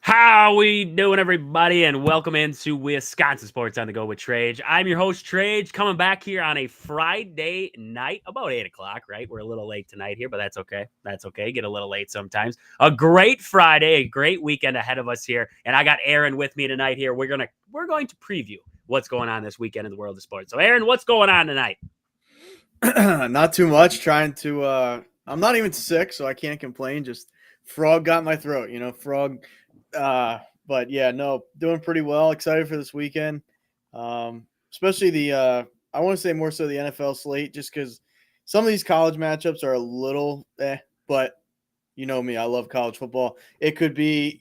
How we doing, everybody, and welcome into Wisconsin Sports on the Go with Trage. I'm your host, Trage, coming back here on a Friday night, about 8 o'clock, right? We're a little late tonight here, but that's okay. That's okay. Get a little late sometimes. A great Friday, a great weekend ahead of us here, and I got Aaron with me tonight here. We're going to preview what's going on this weekend in the world of sports. So, Aaron, what's going on tonight? Not too much. Trying to I'm not even sick, so I can't complain. Just frog got my throat, frog. But yeah, no, doing pretty well. Excited for this weekend. Especially the I want to say more so the NFL slate, just because some of these college matchups are a little but you know me, I love college football. It could be,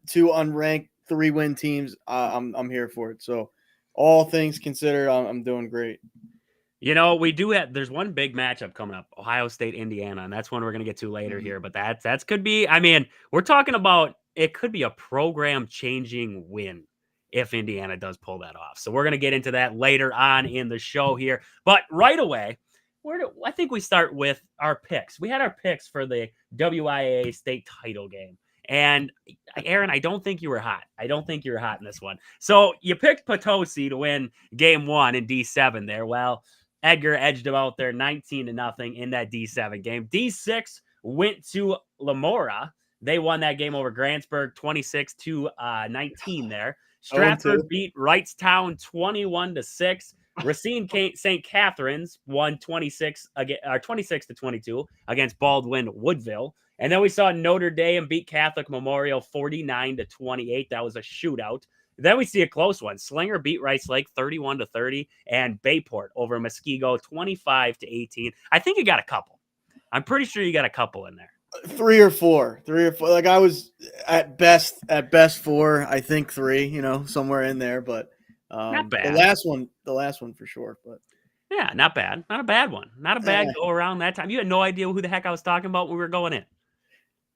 two unranked 3-win teams. I'm here for it. So all things considered, I'm doing great. We do have, there's one big matchup coming up, Ohio State, Indiana, and that's one we're going to get to later here. But that's could be, we're talking about, it could be a program changing win if Indiana does pull that off. So we're going to get into that later on in the show here. But right away, I think we start with our picks. We had our picks for the WIAA state title game. And Aaron, I don't think you were hot. I don't think you were hot in this one. So you picked Potosi to win game 1 in D7 there. Well, Edgar edged them out there 19-0 in that D7 game. D6 went to Lamora. They won that game over Grantsburg 26-19 there. Stratford beat Wrightstown 21-6. Racine St. Catherine's won 26-22 against Baldwin Woodville. And then we saw Notre Dame beat Catholic Memorial 49-28. That was a shootout. Then we see a close one. Slinger beat Rice Lake 31-30, and Bayport over Muskego 25-18. I think you got a couple. I'm pretty sure you got a couple in there. 3 or 4. Like I was at best 4. I think 3. Somewhere in there. But not bad. The last one for sure. But yeah, not bad. Not a bad one. Not a bad go around that time. You had no idea who the heck I was talking about when we were going in.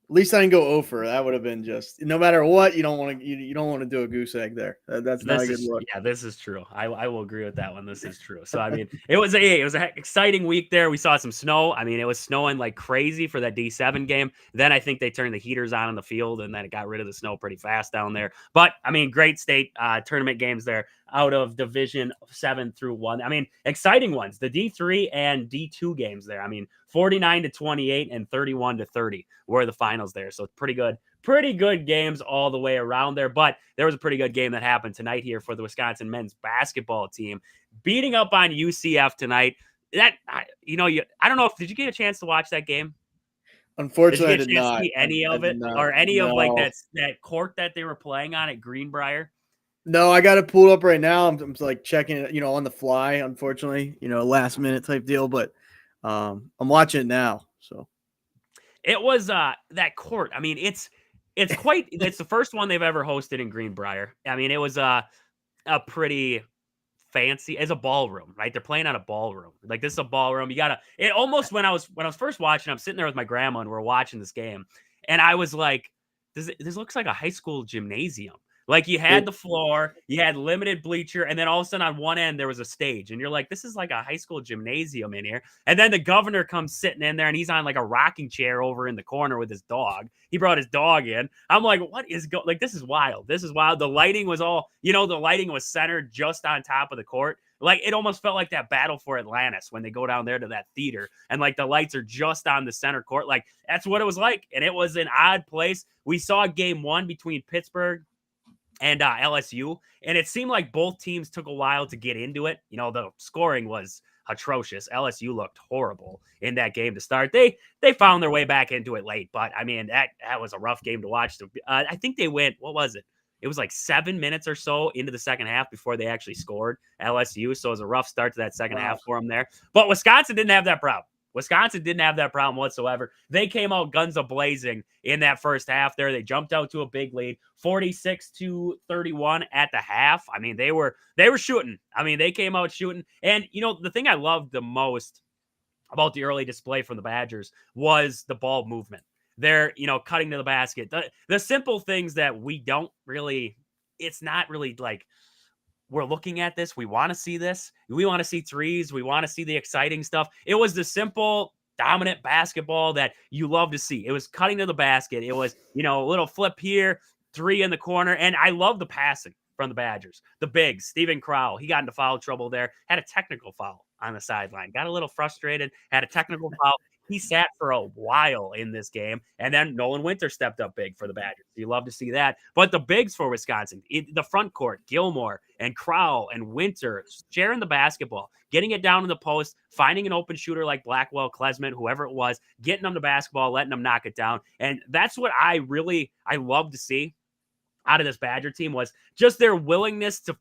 At least I didn't go over. That would have been just, no matter what, you don't want to do a goose egg there. That's not a good look. Yeah, this is true. I will agree with that one. This is true. So it was an exciting week there. We saw some snow. It was snowing like crazy for that D7 game. Then I think they turned the heaters on in the field, and then it got rid of the snow pretty fast down there. But great state tournament games there out of Division 7 through 1. Exciting ones. The D3 and D2 games there. 49-28 and 31-30 were the finals there. So pretty good games all the way around there. But there was a pretty good game that happened tonight here for the Wisconsin men's basketball team, beating up on UCF tonight. That, I don't know if, did you get a chance to watch that game? Unfortunately, I did not see any of it or any of like that court that they were playing on at Greenbrier. No, I got it pulled up right now. I'm like checking it, on the fly, unfortunately, last minute type deal, but I'm watching it now. So it was that court. It's the first one they've ever hosted in Greenbrier. It was a pretty fancy, as a ballroom, right? They're playing on a ballroom. Like, this is a ballroom. It almost, when I was first watching, I'm sitting there with my grandma and we're watching this game, and I was like, this looks like a high school gymnasium. Like, you had the floor, you had limited bleacher, and then all of a sudden on one end there was a stage, and you're like, this is like a high school gymnasium in here. And then the governor comes sitting in there, and he's on like a rocking chair over in the corner with his dog. He brought his dog in. I'm like, what is like, this is wild. This is wild. The lighting was all, the lighting was centered just on top of the court. Like, it almost felt like that Battle for Atlantis when they go down there to that theater, and like the lights are just on the center court. Like, that's what it was like. And it was an odd place. We saw game 1 between Pittsburgh and LSU, and it seemed like both teams took a while to get into it. The scoring was atrocious. LSU looked horrible in that game to start. They found their way back into it late, but that was a rough game to watch. I think they went, what was it? It was like 7 minutes or so into the second half before they actually scored, LSU. So it was a rough start to that second half for them there. But Wisconsin didn't have that problem. Wisconsin didn't have that problem whatsoever. They came out guns a-blazing in that first half there. They jumped out to a big lead, 46-31 at the half. I mean, they were shooting. I mean, they came out shooting. And, the thing I loved the most about the early display from the Badgers was the ball movement. They're, cutting to the basket. The simple things that we don't really, it's not really like, we're looking at this. We want to see this. We want to see threes. We want to see the exciting stuff. It was the simple, dominant basketball that you love to see. It was cutting to the basket. It was, a little flip here, three in the corner. And I love the passing from the Badgers. The bigs, Steven Crowell, he got into foul trouble there, had a technical foul on the sideline, got a little frustrated, had a technical foul. He sat for a while in this game, and then Nolan Winter stepped up big for the Badgers. You love to see that. But the bigs for Wisconsin, the front court, Gilmore and Crowell and Winter sharing the basketball, getting it down in the post, finding an open shooter like Blackwell, Klesman, whoever it was, getting them the basketball, letting them knock it down. And that's what I love to see out of this Badger team, was just their willingness to,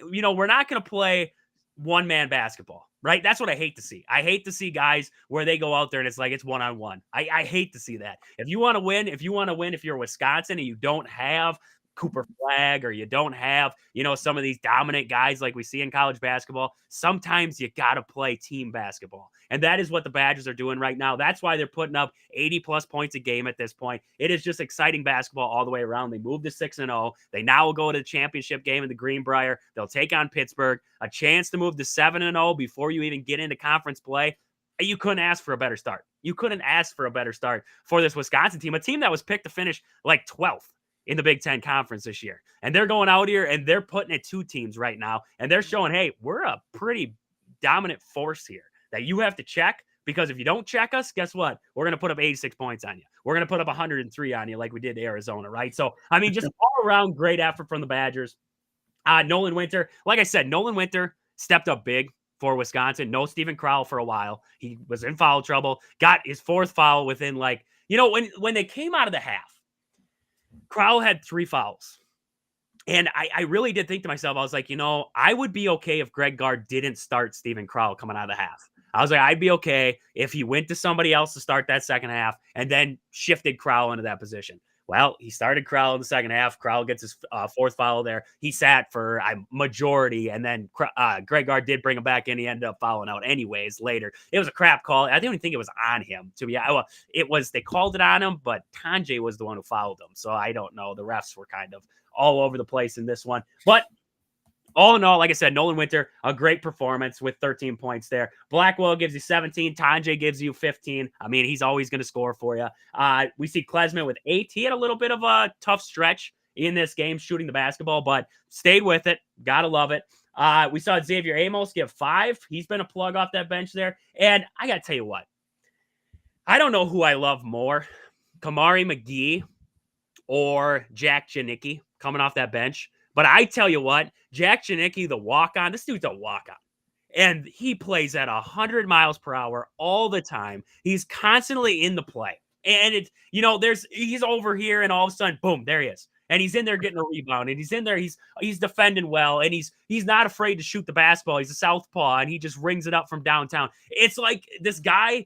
we're not going to play one-man basketball, right? That's what I hate to see. I hate to see guys where they go out there and it's like it's one-on-one. I hate to see that. If you want to win, if you're Wisconsin and you don't have Cooper Flagg or you don't have, some of these dominant guys like we see in college basketball, sometimes you got to play team basketball. And that is what the Badgers are doing right now. That's why they're putting up 80-plus points a game at this point. It is just exciting basketball all the way around. They moved to 6-0. They now will go to the championship game in the Greenbrier. They'll take on Pittsburgh. A chance to move to 7-0 before you even get into conference play. You couldn't ask for a better start. You couldn't ask for a better start for this Wisconsin team, a team that was picked to finish like 12th in the Big Ten Conference this year. And they're going out here and they're putting it 2 teams right now. And they're showing, hey, we're a pretty dominant force here that you have to check, because if you don't check us, guess what? We're going to put up 86 points on you. We're going to put up 103 on you like we did to Arizona, right? So, I mean, just all around great effort from the Badgers. Nolan Winter, like I said, Nolan Winter stepped up big for Wisconsin. No Steven Crowell for a while. He was in foul trouble, got his 4th foul within when they came out of the half, Crowell had 3 fouls. And I really did think to myself, I was like, I would be okay if Greg Gard didn't start Steven Crowell coming out of the half. I was like, I'd be okay if he went to somebody else to start that second half and then shifted Crowell into that position. Well, he started Crowell in the second half. Crowell gets his 4th foul there. He sat for a majority, and then Greg Gard did bring him back in. He ended up fouling out anyways later. It was a crap call. I didn't think it was on him. They called it on him, but Tanjay was the one who fouled him. So I don't know. The refs were kind of all over the place in this one. But all in all, like I said, Nolan Winter, a great performance with 13 points there. Blackwell gives you 17. Tanjay gives you 15. I mean, he's always going to score for you. We see Klesman with 8. He had a little bit of a tough stretch in this game shooting the basketball, but stayed with it. Got to love it. We saw Xavier Amos give 5. He's been a plug off that bench there. And I got to tell you what. I don't know who I love more, Kamari McGee or Jack Janicki coming off that bench. But I tell you what, Jack Janicki, the walk-on, this dude's a walk-on. And he plays at 100 miles per hour all the time. He's constantly in the play. And he's over here and all of a sudden, boom, there he is. And he's in there getting a rebound. And he's in there, he's defending well. And he's not afraid to shoot the basketball. He's a southpaw, and he just rings it up from downtown. It's like this guy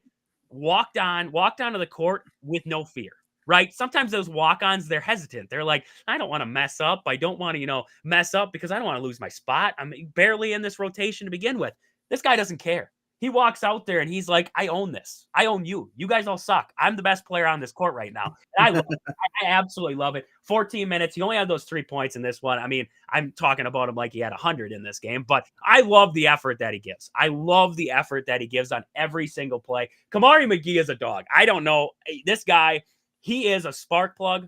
walked onto the court with no fear. Right? Sometimes those walk-ons, they're hesitant. They're like, I don't want to mess up. I don't want to, mess up because I don't want to lose my spot. I'm barely in this rotation to begin with. This guy doesn't care. He walks out there and he's like, I own this. I own you. You guys all suck. I'm the best player on this court right now. And I love it. I absolutely love it. 14 minutes. He only had those 3 points in this one. I mean, I'm talking about him like he had 100 in this game, but I love the effort that he gives. I love the effort that he gives on every single play. Kamari McGee is a dog. I don't know. This guy, he is a spark plug.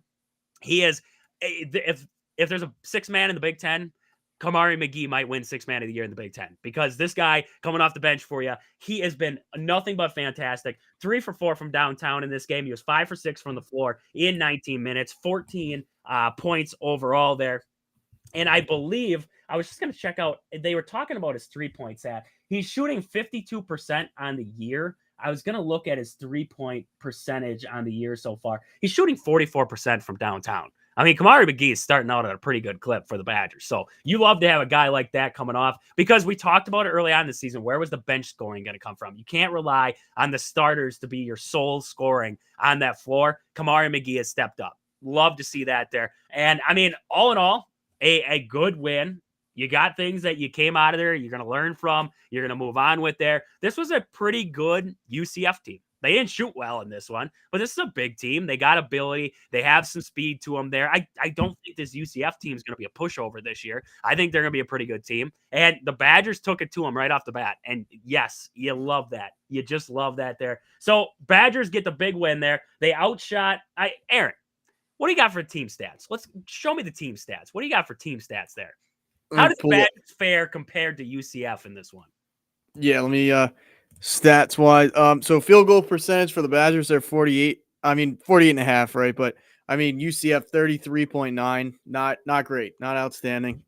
He is, if there's a 6-man in the Big Ten, Kamari McGee might win 6-man of the year in the Big Ten, because this guy coming off the bench for you, he has been nothing but fantastic. 3 for 4 from downtown in this game. He was 5 for 6 from the floor in 19 minutes, 14 points overall there. And I believe, I was just going to check out, they were talking about his 3-point stat. He's shooting 52% on the year. I was going to look at his 3-point percentage on the year so far. He's shooting 44% from downtown. I mean, Kamari McGee is starting out at a pretty good clip for the Badgers. So you love to have a guy like that coming off because we talked about it early on in the season. Where was the bench scoring going to come from? You can't rely on the starters to be your sole scoring on that floor. Kamari McGee has stepped up. Love to see that there. And I mean, all in all, a good win. You got things that you came out of there, you're going to learn from, you're going to move on with there. This was a pretty good UCF team. They didn't shoot well in this one, but this is a big team. They got ability. They have some speed to them there. I don't think this UCF team is going to be a pushover this year. I think they're going to be a pretty good team. And the Badgers took it to them right off the bat. And yes, you love that. You just love that there. So Badgers get the big win there. They outshot Aaron. What do you got for team stats? Let's show me the team stats. What do you got for team stats there? How does Badgers fare compared to UCF in this one? Yeah, let me stats wise. So field goal percentage for the Badgers, they're 48. I mean 48.5, right? But I mean UCF 33.9. Not great, not outstanding.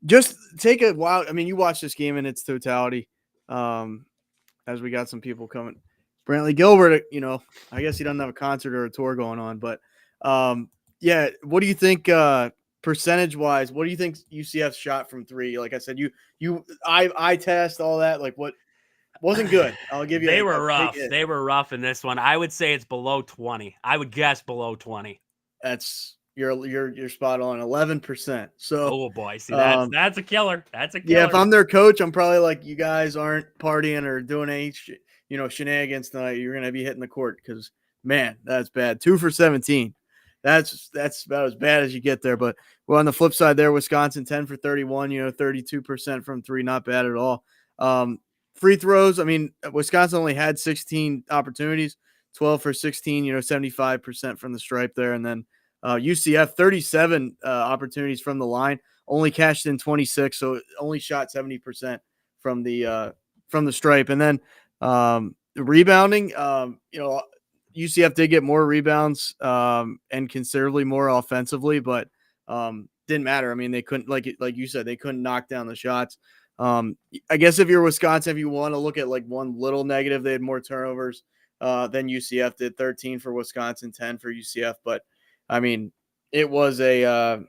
Just take a while. I mean, you watch this game in its totality. As we got some people coming. Brantley Gilbert, I guess he doesn't have a concert or a tour going on, but yeah, what do you think percentage-wise, what do you think UCF shot from three? Like I said, I test all that. Like what wasn't good. I'll give you. They were rough. They were rough in this one. I would say it's below 20. I would guess below 20. That's you're spot on. 11%. So oh boy, see that's a killer. That's a killer. Yeah, if I'm their coach, I'm probably like, you guys aren't partying or doing any shenanigans tonight. You're gonna be hitting the court because man, that's bad. 2 for 17. That's about as bad as you get there. But well, on the flip side there, Wisconsin 10 for 31, 32% from three, not bad at all. Free throws, I mean, Wisconsin only had 16 opportunities, 12 for 16, 75% from the stripe there. And then UCF 37 opportunities from the line, only cashed in 26, so only shot 70% from the stripe. And then rebounding, UCF did get more rebounds and considerably more offensively, but didn't matter. I mean, they couldn't, like you said, they couldn't knock down the shots. I guess if you're Wisconsin, if you want to look at like one little negative, they had more turnovers than UCF did. 13 for Wisconsin, 10 for UCF. But I mean, it was a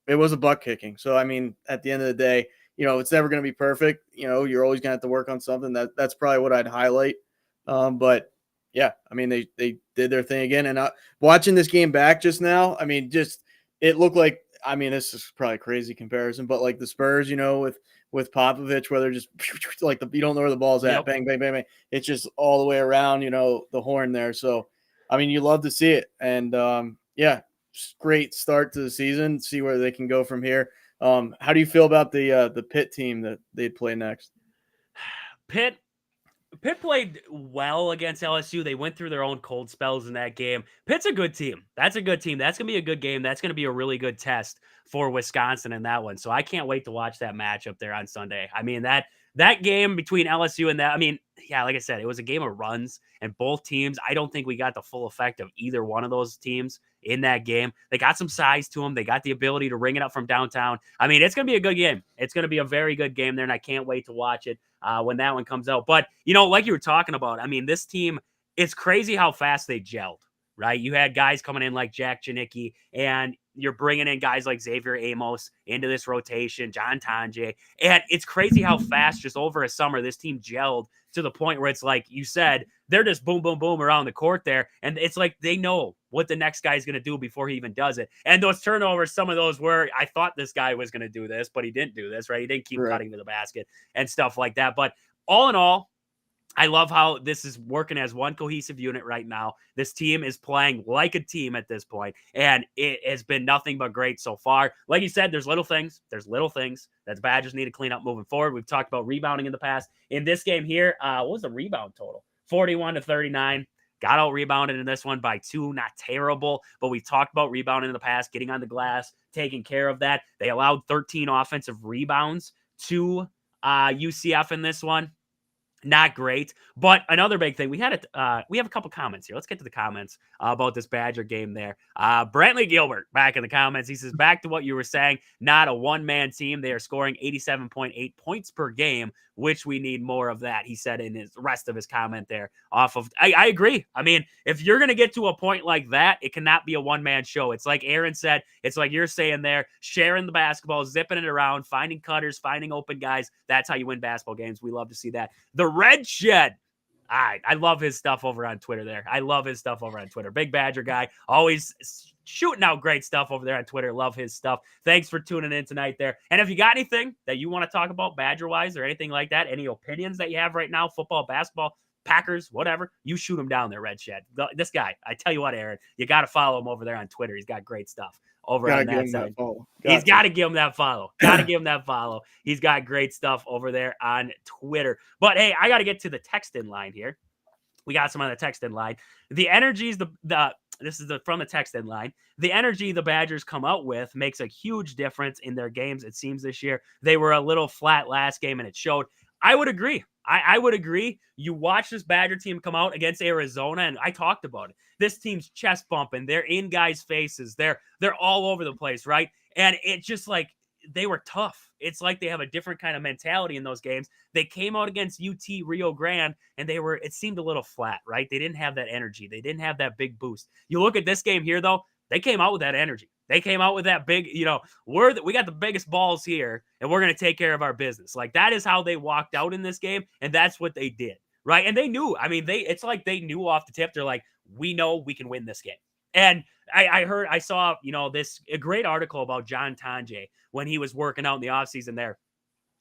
butt kicking. So I mean, at the end of the day, it's never going to be perfect. You're always going to have to work on something. That's probably what I'd highlight. But yeah, I mean, they did their thing again. And watching this game back just now, I mean, it looked like, I mean, this is probably a crazy comparison, but like the Spurs, with Popovich, where they're just like you don't know where the ball's at. Yep. Bang, bang, bang, bang. It's just all the way around, the horn there. So, I mean, you love to see it. And yeah, great start to the season. See where they can go from here. How do you feel about the Pitt team that they'd play next? Pitt played well against LSU. They went through their own cold spells in that game. Pitt's a good team. That's a good team. That's going to be a good game. That's going to be a really good test for Wisconsin in that one. So I can't wait to watch that matchup there on Sunday. I mean, that game between LSU and that, I mean, yeah, like I said, it was a game of runs, and both teams, I don't think we got the full effect of either one of those teams in that game. They got some size to them. They got the ability to ring it up from downtown. I mean, it's going to be a good game. It's going to be a very good game there, and I can't wait to watch it when that one comes out. But, like you were talking about, I mean, this team, it's crazy how fast they gelled, right? You had guys coming in like Jack Janicki, and you're bringing in guys like Xavier Amos into this rotation, John Tonje. And it's crazy how fast, just over a summer, this team gelled to the point where it's like you said, they're just boom, boom, boom around the court there. And it's like they know what the next guy is going to do before he even does it. And those turnovers, some of those were, I thought this guy was going to do this, but he didn't do this, right? He didn't keep cutting to the basket and stuff like that. But all in all, I love how this is working as one cohesive unit right now. This team is playing like a team at this point, and it has been nothing but great so far. Like you said, there's little things that the Badgers need to clean up moving forward. We've talked about rebounding in the past. In this game here, what was the rebound total? 41-39. Got out rebounded in this one by 2. Not terrible, but we talked about rebounding in the past, getting on the glass, taking care of that. They allowed 13 offensive rebounds to UCF in this one. Not great, but another big thing. We have a couple comments here. Let's get to the comments about this Badger game there. Brantley Gilbert back in the comments. He says, back to what you were saying, not a one-man team. They are scoring 87.8 points per game, which we need more of that, he said in his rest of his comment there off of. I agree. I mean, if you're going to get to a point like that, it cannot be a one-man show. It's like Aaron said. It's like you're saying there, sharing the basketball, zipping it around, finding cutters, finding open guys. That's how you win basketball games. We love to see that. The Red Shed. I love his stuff over on Twitter there. I love his stuff over on Twitter. Big Badger guy. Always shooting out great stuff over there on Twitter. Love his stuff. Thanks for tuning in tonight there. And if you got anything that you want to talk about Badger-wise or anything like that, any opinions that you have right now, football, basketball, Packers, whatever, you shoot him down there, Red Shed. This guy, I tell you what, Aaron, you got to follow him over there on Twitter. He's got great stuff over on that side. He's got to give him that follow. Got to give him that follow. He's got great stuff over there on Twitter. But hey, I got to get to the text in line here. We got some on the text in line. The energies, from the text in line. The energy the Badgers come out with makes a huge difference in their games. It seems this year they were a little flat last game, and it showed. I would agree. I would agree. You watch this Badger team come out against Arizona, and I talked about it. This team's chest bumping. They're in guys' faces. They're all over the place, right? And it just like they were tough. It's like they have a different kind of mentality in those games. They came out against UT Rio Grande, and it seemed a little flat, right? They didn't have that energy. They didn't have that big boost. You look at this game here, though, they came out with that energy. They came out with that big, we got the biggest balls here, and we're going to take care of our business. Like, that is how they walked out in this game, and that's what they did, right? And they knew. I mean, it's like they knew off the tip. They're like, we know we can win this game. And I saw, a great article about John Tanjay when he was working out in the offseason there.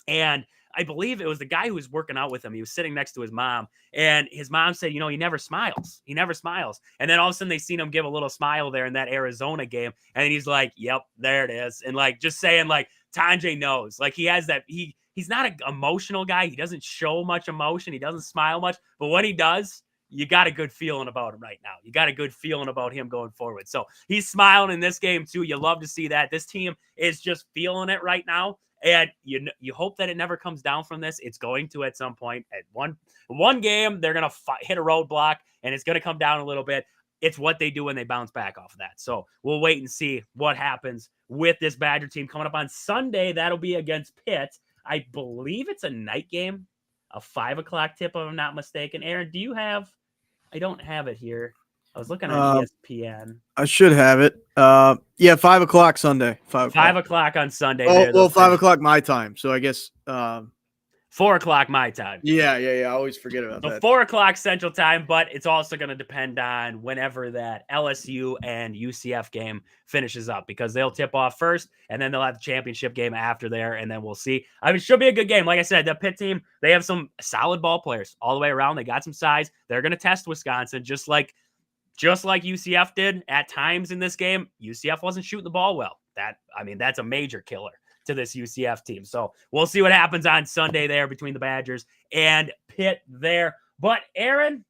And I believe it was the guy who was working out with him. He was sitting next to his mom, and his mom said, he never smiles. He never smiles. And then all of a sudden they seen him give a little smile there in that Arizona game. And he's like, yep, there it is. And like, just saying like Tanjay knows, like he has that, he's not an emotional guy. He doesn't show much emotion. He doesn't smile much, but when he does, you got a good feeling about him right now. You got a good feeling about him going forward. So he's smiling in this game too. You love to see that. This team is just feeling it right now. And you hope that it never comes down from this. It's going to at some point. At one game, they're going to hit a roadblock, and it's going to come down a little bit. It's what they do when they bounce back off of that. So we'll wait and see what happens with this Badger team coming up on Sunday. That'll be against Pitt. I believe it's a night game, a 5 o'clock tip, if I'm not mistaken. Aaron, do you have? I don't have it here. I was looking at ESPN. I should have it. Yeah, 5 o'clock Sunday. 5 o'clock on Sunday. Well, 5 o'clock my time. So I guess 4 o'clock my time. Yeah. I always forget about that. 4 o'clock Central Time, but it's also going to depend on whenever that LSU and UCF game finishes up, because they'll tip off first, and then they'll have the championship game after there, and then we'll see. I mean, it should be a good game. Like I said, the Pitt team, they have some solid ball players all the way around. They got some size. They're going to test Wisconsin just like UCF did at times in this game. UCF wasn't shooting the ball well. That's a major killer to this UCF team. So we'll see what happens on Sunday there between the Badgers and Pitt there. But Aaron,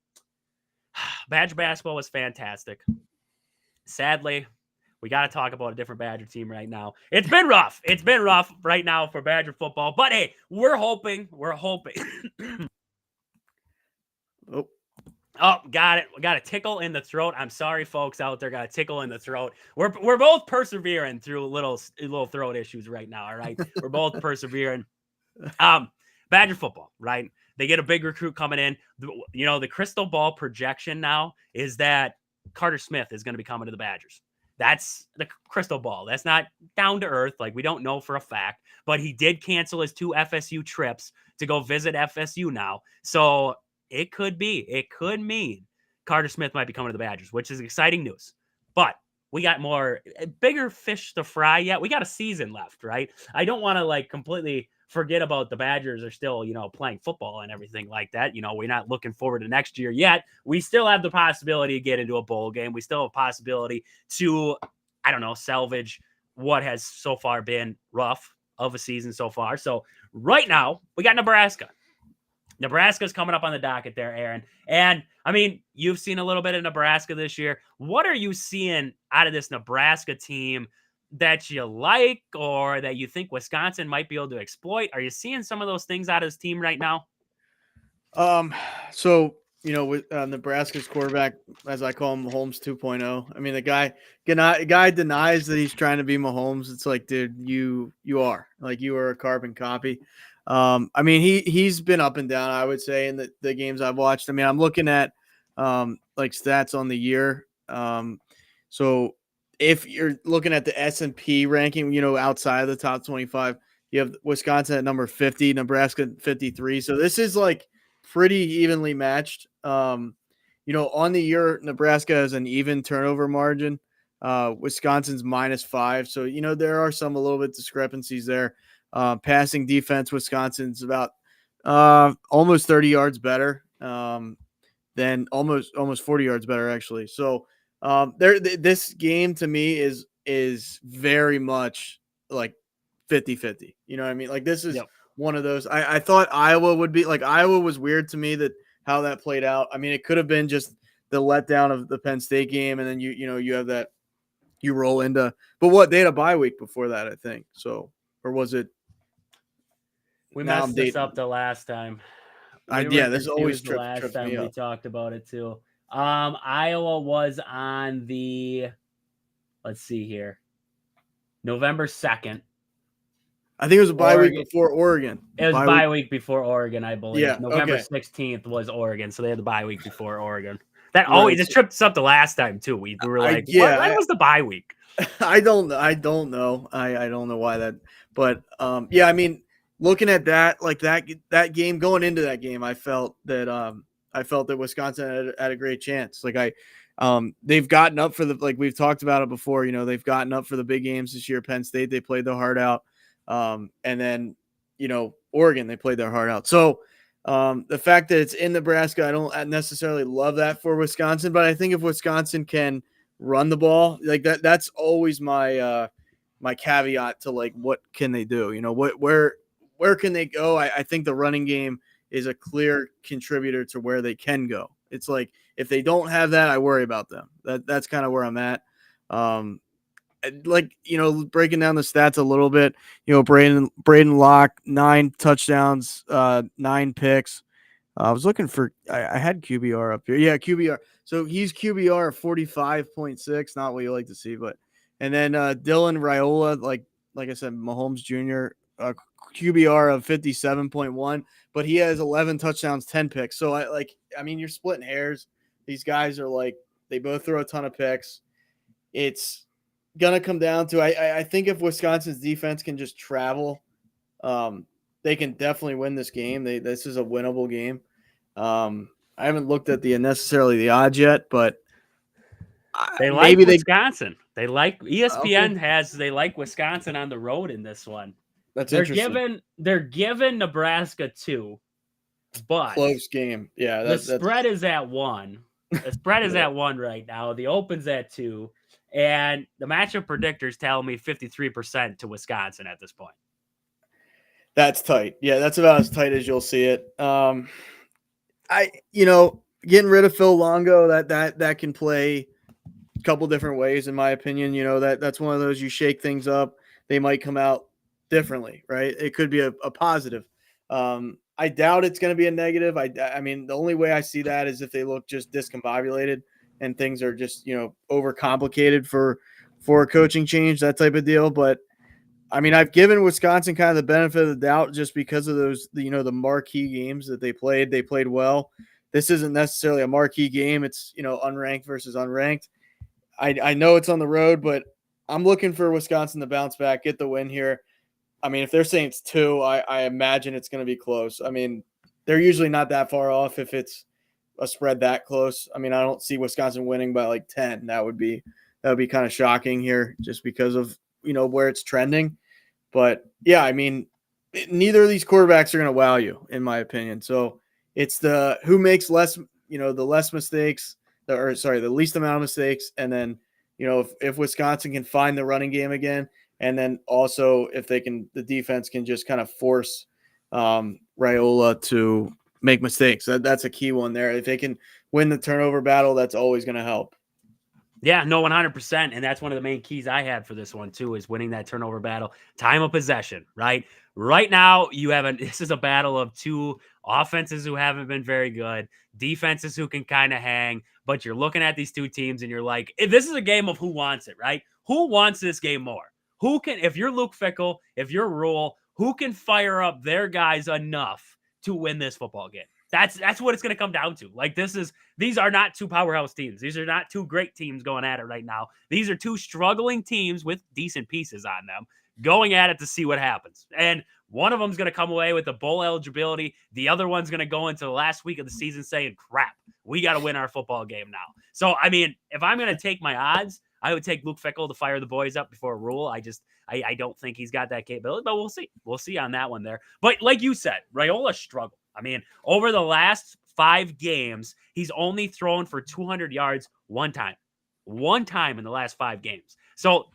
Badger basketball was fantastic. Sadly, we got to talk about a different Badger team right now. It's been rough. It's been rough right now for Badger football. But hey, we're hoping. Oh, got it. We got a tickle in the throat. I'm sorry, folks out there. Got a tickle in the throat. We're both persevering through little throat issues right now. All right, we're both persevering. Badger football, right? They get a big recruit coming in. The crystal ball projection now is that Carter Smith is going to be coming to the Badgers. That's the crystal ball. That's not down to earth. Like, we don't know for a fact, but he did cancel his 2 FSU trips to go visit FSU now. So it could mean Carter Smith might be coming to the Badgers, which is exciting news. But we got bigger fish to fry yet. We got a season left, right? I don't want to completely forget about the Badgers are still, playing football and everything like that. We're not looking forward to next year yet. We still have the possibility to get into a bowl game. We still have a possibility to, salvage what has so far been rough of a season so far. So right now we got Nebraska. Nebraska's coming up on the docket there, Aaron. And, you've seen a little bit of Nebraska this year. What are you seeing out of this Nebraska team that you like, or that you think Wisconsin might be able to exploit? Are you seeing some of those things out of this team right now? So with Nebraska's quarterback, as I call him, Mahomes 2.0. I mean, the guy denies that he's trying to be Mahomes. It's like, dude, you are like you are a carbon copy. I mean, he's been up and down, I would say, in the games I've watched. I mean, I'm looking at like stats on the year. So if you're looking at the S&P ranking, outside of the top 25, you have Wisconsin at number 50, Nebraska 53. So this is like pretty evenly matched. On the year, Nebraska has an even turnover margin. Wisconsin's -5. So, there are some a little bit discrepancies there. Passing defense, Wisconsin's about almost 30 yards better. Than almost 40 yards better, actually. So this game to me is very much like 50-50. You know what I mean? Like this is Yep. one of those. I thought Iowa would be like Iowa was weird to me that how that played out. I mean, it could have been just the letdown of the Penn State game, and then you have that you roll into. But what they had a bye week before that, I think. So or was it? We Now I'm messed this dating. up the last time. We were This always confused the last trips time me we up. talked about it too. Iowa was on the, let's see here, November 2nd. I think it was a bye week before Oregon. It was bye week before Oregon, I believe. Yeah, November okay. 16th was Oregon, so they had the bye week before Oregon. That Right, always it tripped us up the last time too. We were like, when was the bye week? I don't know. I don't know why that, but I mean, looking at that, like that game going into that game, I felt that Wisconsin had a great chance. Like they've gotten up for like we've talked about it before. They've gotten up for the big games this year. Penn State, they played their heart out, and then Oregon, they played their heart out. So the fact that it's in Nebraska, I don't necessarily love that for Wisconsin, but I think if Wisconsin can run the ball like that's always my my caveat to like what can they do, where can they go. I think the running game is a clear contributor to where they can go. It's like if they don't have that, I worry about them. That's kind of where I'm at. Breaking down the stats a little bit, Braden Locke, 9 touchdowns, 9 picks. I was looking for I had QBR up here. Yeah, QBR. So he's QBR 45.6, not what you like to see, but and then Dylan Raiola, like I said, Mahomes Jr., QBR of 57.1, but he has 11 touchdowns, 10 picks. So I mean, you're splitting hairs. These guys are like they both throw a ton of picks. It's gonna come down to I think if Wisconsin's defense can just travel, they can definitely win this game. This is a winnable game. I haven't looked at necessarily the odds yet, but they like Wisconsin. They like ESPN has they like Wisconsin on the road in this one. That's interesting. They're giving Nebraska 2, but close game. Yeah, the spread is at 1. The spread is at 1 right now. The open's at 2, and the matchup predictors tell me 53% to Wisconsin at this point. That's tight. Yeah, that's about as tight as you'll see it. Getting rid of Phil Longo, that can play a couple different ways, in my opinion. That's one of those you shake things up, they might come out differently, right? It could be a positive. I doubt it's going to be a negative. I mean, the only way I see that is if they look just discombobulated and things are just overcomplicated for a coaching change, that type of deal. But I mean, I've given Wisconsin kind of the benefit of the doubt just because of those, the marquee games that they played. They played well. This isn't necessarily a marquee game. It's, unranked versus unranked. I know it's on the road, but I'm looking for Wisconsin to bounce back, get the win here. I mean, if they're saying it's 2, I imagine it's going to be close. I mean, they're usually not that far off if it's a spread that close. I mean, I don't see Wisconsin winning by like 10. That would be kind of shocking here just because of, where it's trending. But yeah, I mean, neither of these quarterbacks are going to wow you, in my opinion. So it's the who makes less, the less mistakes, the least amount of mistakes. And then, if Wisconsin can find the running game again, and then also if the defense can just kind of force Raiola to make mistakes. That's a key one there. If they can win the turnover battle, that's always going to help. Yeah, no, 100%. And that's one of the main keys I had for this one, too, is winning that turnover battle. Time of possession, right? right now this is a battle of two offenses who haven't been very good, defenses who can kind of hang, but you're looking at these two teams and you're like, this is a game of who wants it, right? Who wants this game more? Who can, if you're Luke Fickell, if you're Rule, who can fire up their guys enough to win this football game? That's what it's going to come down to. Like, these are not two powerhouse teams. These are not two great teams going at it right now. These are two struggling teams with decent pieces on them going at it to see what happens. And one of them's going to come away with a bowl eligibility. The other one's going to go into the last week of the season saying, crap, we got to win our football game now. So, I mean, if I'm going to take my odds, I would take Luke Fickell to fire the boys up before Rule. I don't think he's got that capability, but we'll see. We'll see on that one there. But like you said, Raiola struggled. I mean, over the last 5 games, he's only thrown for 200 yards one time. One time in the last 5 games. So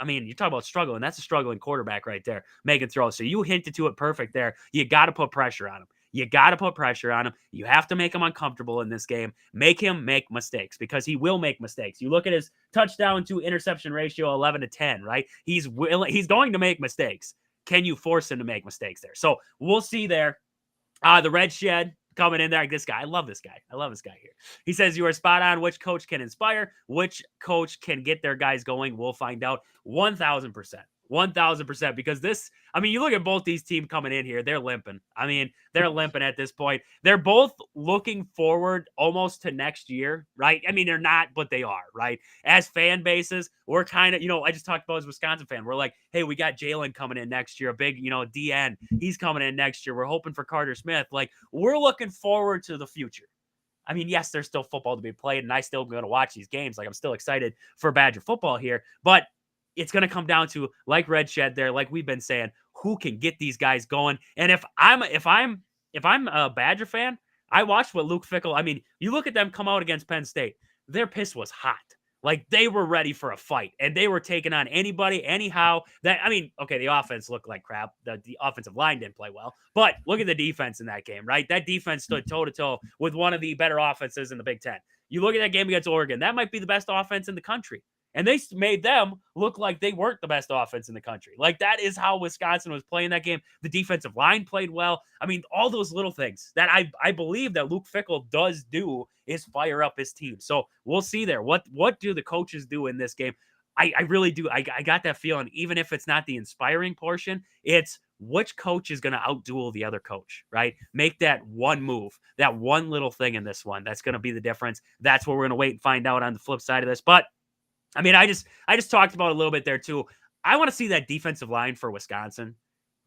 you talk about struggling. That's a struggling quarterback right there, making throws. So you hinted to it perfect there. You got to put pressure on him. You got to put pressure on him. You have to make him uncomfortable in this game. Make him make mistakes because he will make mistakes. You look at his touchdown to interception ratio, 11-10, right? He's going to make mistakes. Can you force him to make mistakes there? So we'll see there. The Red Shed coming in there. This guy, I love this guy. I love this guy here. He says, you are spot on. Which coach can inspire? Which coach can get their guys going? We'll find out. 1,000%. 1,000%. Because you look at both these teams coming in here, they're limping. They're limping at this point. They're both looking forward almost to next year, right? They're not, but they are, right? As fan bases, we're kind of, I just talked about as a Wisconsin fan. We're like, hey, we got Jalen coming in next year, a big, DN. He's coming in next year. We're hoping for Carter Smith. Like, we're looking forward to the future. Yes, there's still football to be played, and I still going to watch these games. Like, I'm still excited for Badger football here, but it's going to come down to, like Red Shed there, like we've been saying, who can get these guys going. And if I'm a Badger fan, I watched what Luke Fickell, you look at them come out against Penn State, their piss was hot. Like, they were ready for a fight, and they were taking on anybody, anyhow. Okay, the offense looked like crap. The offensive line didn't play well, but look at the defense in that game, right? That defense stood toe-to-toe with one of the better offenses in the Big Ten. You look at that game against Oregon, that might be the best offense in the country. And they made them look like they weren't the best offense in the country. Like, that is how Wisconsin was playing that game. The defensive line played well. All those little things that I believe that Luke Fickell does do is fire up his team. So we'll see there. What do the coaches do in this game? I really do. I got that feeling, even if it's not the inspiring portion, it's which coach is going to outduel the other coach, right? Make that one move, that one little thing in this one. That's going to be the difference. That's what we're going to wait and find out on the flip side of this. But I just talked about a little bit there too. I want to see that defensive line for Wisconsin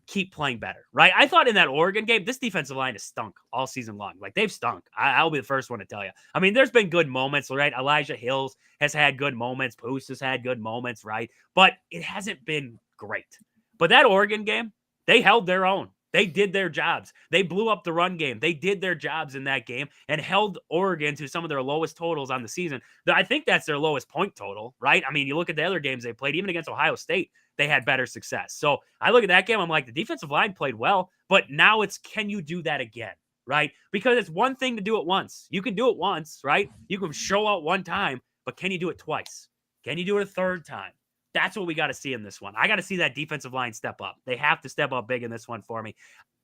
keep playing better, right? I thought in that Oregon game, this defensive line has stunk all season long. Like, they've stunk. I'll be the first one to tell you. There's been good moments, right? Elijah Hills has had good moments. Poose has had good moments, right? But it hasn't been great. But that Oregon game, they held their own. They did their jobs. They blew up the run game. They did their jobs in that game and held Oregon to some of their lowest totals on the season. I think that's their lowest point total, right? You look at the other games they played, even against Ohio State, they had better success. So I look at that game, I'm like, the defensive line played well, but now it's, can you do that again, right? Because it's one thing to do it once. You can do it once, right? You can show out one time, but can you do it twice? Can you do it a third time? That's what we got to see in this one. I got to see that defensive line step up. They have to step up big in this one for me.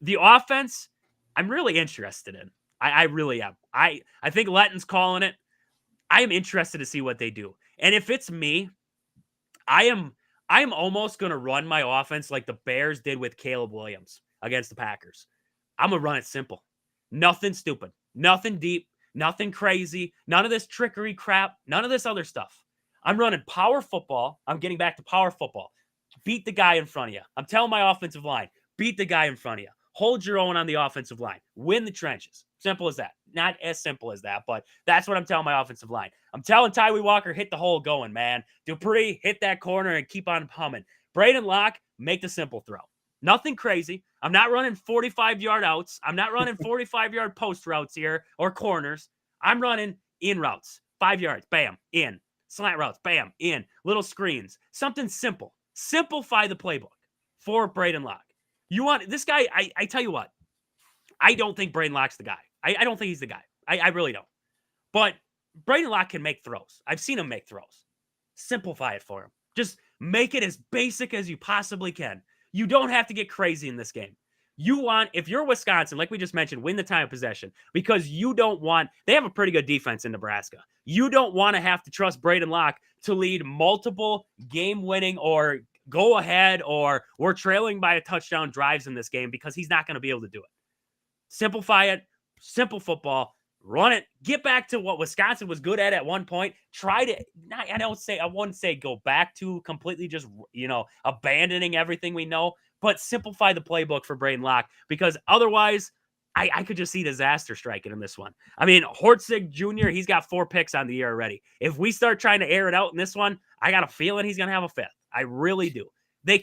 The offense, I'm really interested in. I really am. I think Letton's calling it. I am interested to see what they do. And if it's me, I'm almost going to run my offense like the Bears did with Caleb Williams against the Packers. I'm going to run it simple. Nothing stupid. Nothing deep. Nothing crazy. None of this trickery crap. None of this other stuff. I'm running power football. I'm getting back to power football. Beat the guy in front of you. I'm telling my offensive line, beat the guy in front of you. Hold your own on the offensive line. Win the trenches. Simple as that. Not as simple as that, but that's what I'm telling my offensive line. I'm telling Tyree Walker, hit the hole going, man. Dupree, hit that corner and keep on humming. Braden Locke, make the simple throw. Nothing crazy. I'm not running 45-yard outs. I'm not running 45-yard post routes here or corners. I'm running in routes. 5 yards, bam, in. Slant routes, bam, in. Little screens. Something simple. Simplify the playbook for Braden Locke. You want this guy, I tell you what, I don't think Braden Locke's the guy. I don't think he's the guy. I really don't. But Braden Locke can make throws. I've seen him make throws. Simplify it for him. Just make it as basic as you possibly can. You don't have to get crazy in this game. You want, if you're Wisconsin, like we just mentioned, win the time of possession because you don't want, they have a pretty good defense in Nebraska. You don't want to have to trust Braden Locke to lead multiple game-winning or go ahead or we're trailing by a touchdown drives in this game because he's not going to be able to do it. Simplify it, simple football, run it, get back to what Wisconsin was good at one point. Try to, I wouldn't say go back to completely just, abandoning everything we know, but simplify the playbook for Braden Locke because otherwise I could just see disaster striking in this one. I mean, Hortzig Jr., he's got 4 picks on the year already. If we start trying to air it out in this one, I got a feeling he's going to have a 5th. I really do. They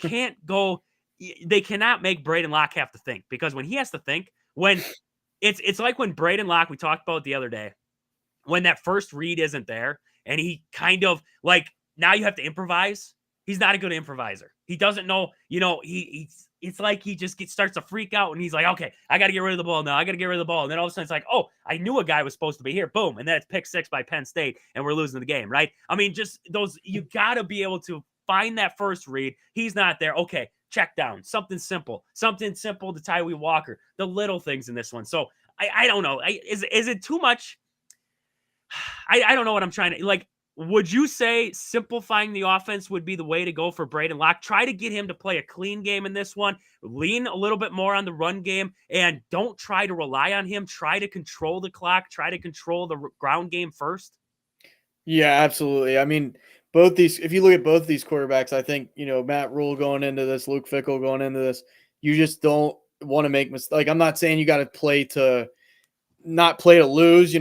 cannot make Braden Locke have to think because when he has to think, when it's like when Braden Locke, we talked about the other day, when that first read isn't there and he kind of like, now you have to improvise. He's not a good improviser. He doesn't know, it's like he just starts to freak out and he's like, okay, I got to get rid of the ball now. I got to get rid of the ball. And then all of a sudden it's like, oh, I knew a guy was supposed to be here. Boom. And then it's pick 6 by Penn State and we're losing the game, right? I mean, just those, you got to be able to find that first read. He's not there. Okay, check down. Something simple to Tyree Walker. The little things in this one. So I don't know. Is it too much? I don't know what I'm trying to, like, would you say simplifying the offense would be the way to go for Braden Locke? Try to get him to play a clean game in this one. Lean a little bit more on the run game and don't try to rely on him. Try to control the clock. Try to control the ground game first. Yeah, absolutely. I mean, if you look at both these quarterbacks, I think, Matt Rule going into this, Luke Fickell going into this, you just don't want to make mistakes. Like, I'm not saying you got to not play to lose,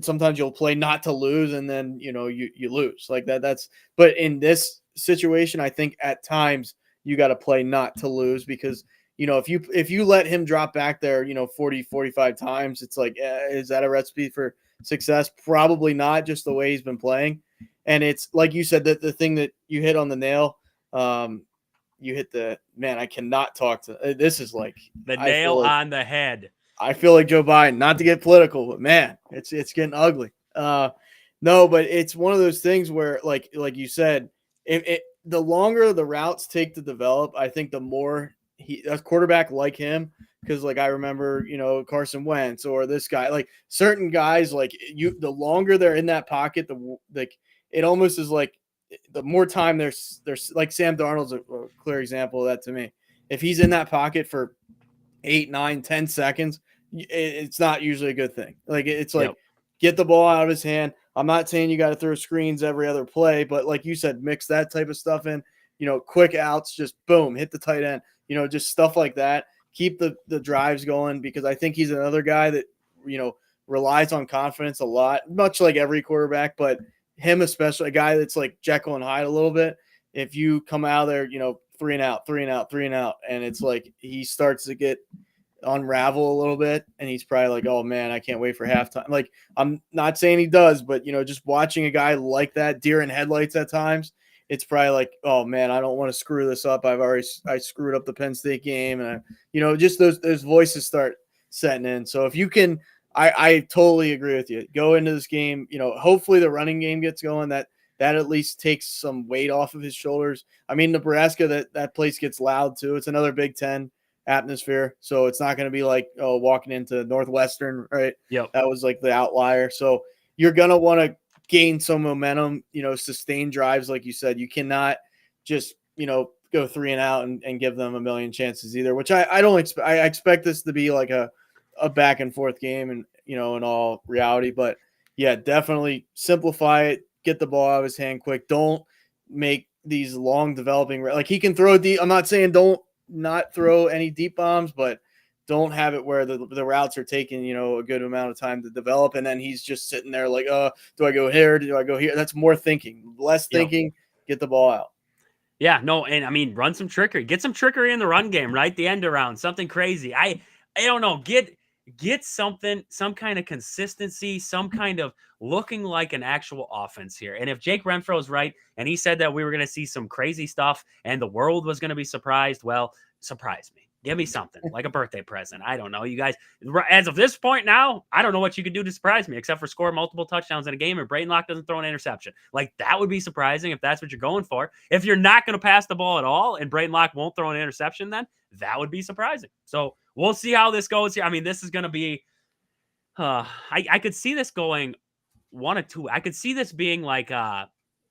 sometimes you'll play not to lose and then, you lose like that. But in this situation, I think at times you got to play not to lose because, if you let him drop back there, 40, 45 times, it's like, is that a recipe for success? Probably not, just the way he's been playing. And it's like you said, that the thing that you hit on the nail, you hit I cannot talk to, this is like the nail on the head. I feel like Joe Biden, not to get political, but man, it's getting ugly. No, but it's one of those things where, like you said, the longer the routes take to develop, I think the more a quarterback like him, because like I remember, Carson Wentz or this guy, like certain guys, like the longer they're in that pocket, it almost is like the more time there's like Sam Darnold's a clear example of that to me. If he's in that pocket for 8, 9, 10 seconds, it's not usually a good thing. Like it's like, get the ball out of his hand. I'm not saying you got to throw screens every other play, but like you said, mix that type of stuff in, quick outs, just boom, hit the tight end, just stuff like that. Keep the drives going because I think he's another guy that, relies on confidence a lot, much like every quarterback, but him especially, a guy that's like Jekyll and Hyde a little bit. If you come out of there, 3 and out, 3 and out, 3 and out, and it's like he starts to get unravel a little bit and he's probably like, oh man, I can't wait for halftime. Like, I'm not saying he does, but just watching a guy like that, deer in headlights at times, it's probably like, oh man, I don't want to screw this up. I screwed up the Penn State game. And just those voices start setting in. So if you can, I totally agree with you. Go into this game, hopefully the running game gets going, that at least takes some weight off of his shoulders. I mean, Nebraska, that place gets loud too. It's another Big Ten atmosphere. So it's not going to be like, walking into Northwestern, right? Yep. That was like the outlier. So you're going to want to gain some momentum, sustain drives. Like you said, you cannot just, go 3 and out and give them a million chances either, which I don't expect. I expect this to be like a back and forth game and, in all reality, but yeah, definitely simplify it, get the ball out of his hand quick. Don't make these long developing, like he can throw deep. I'm not saying don't not throw any deep bombs, but don't have it where the routes are taking, a good amount of time to develop. And then he's just sitting there like, do I go here? Do I go here? That's more thinking, less thinking, get the ball out. Yeah, no. And I mean, run some trickery, get some trickery in the run game, right? The end around, something crazy. I don't know. Get something, some kind of consistency, some kind of looking like an actual offense here. And if Jake Renfro is right, and he said that we were going to see some crazy stuff and the world was going to be surprised, well, surprise me. Give me something like a birthday present. I don't know. You guys, as of this point now, I don't know what you could do to surprise me except for score multiple touchdowns in a game and Braden Locke doesn't throw an interception. Like that would be surprising if that's what you're going for. If you're not going to pass the ball at all and Braden Locke won't throw an interception, then that would be surprising. So we'll see how this goes here. I mean, this is going to be, I could see this going 1 or 2. I could see this being like,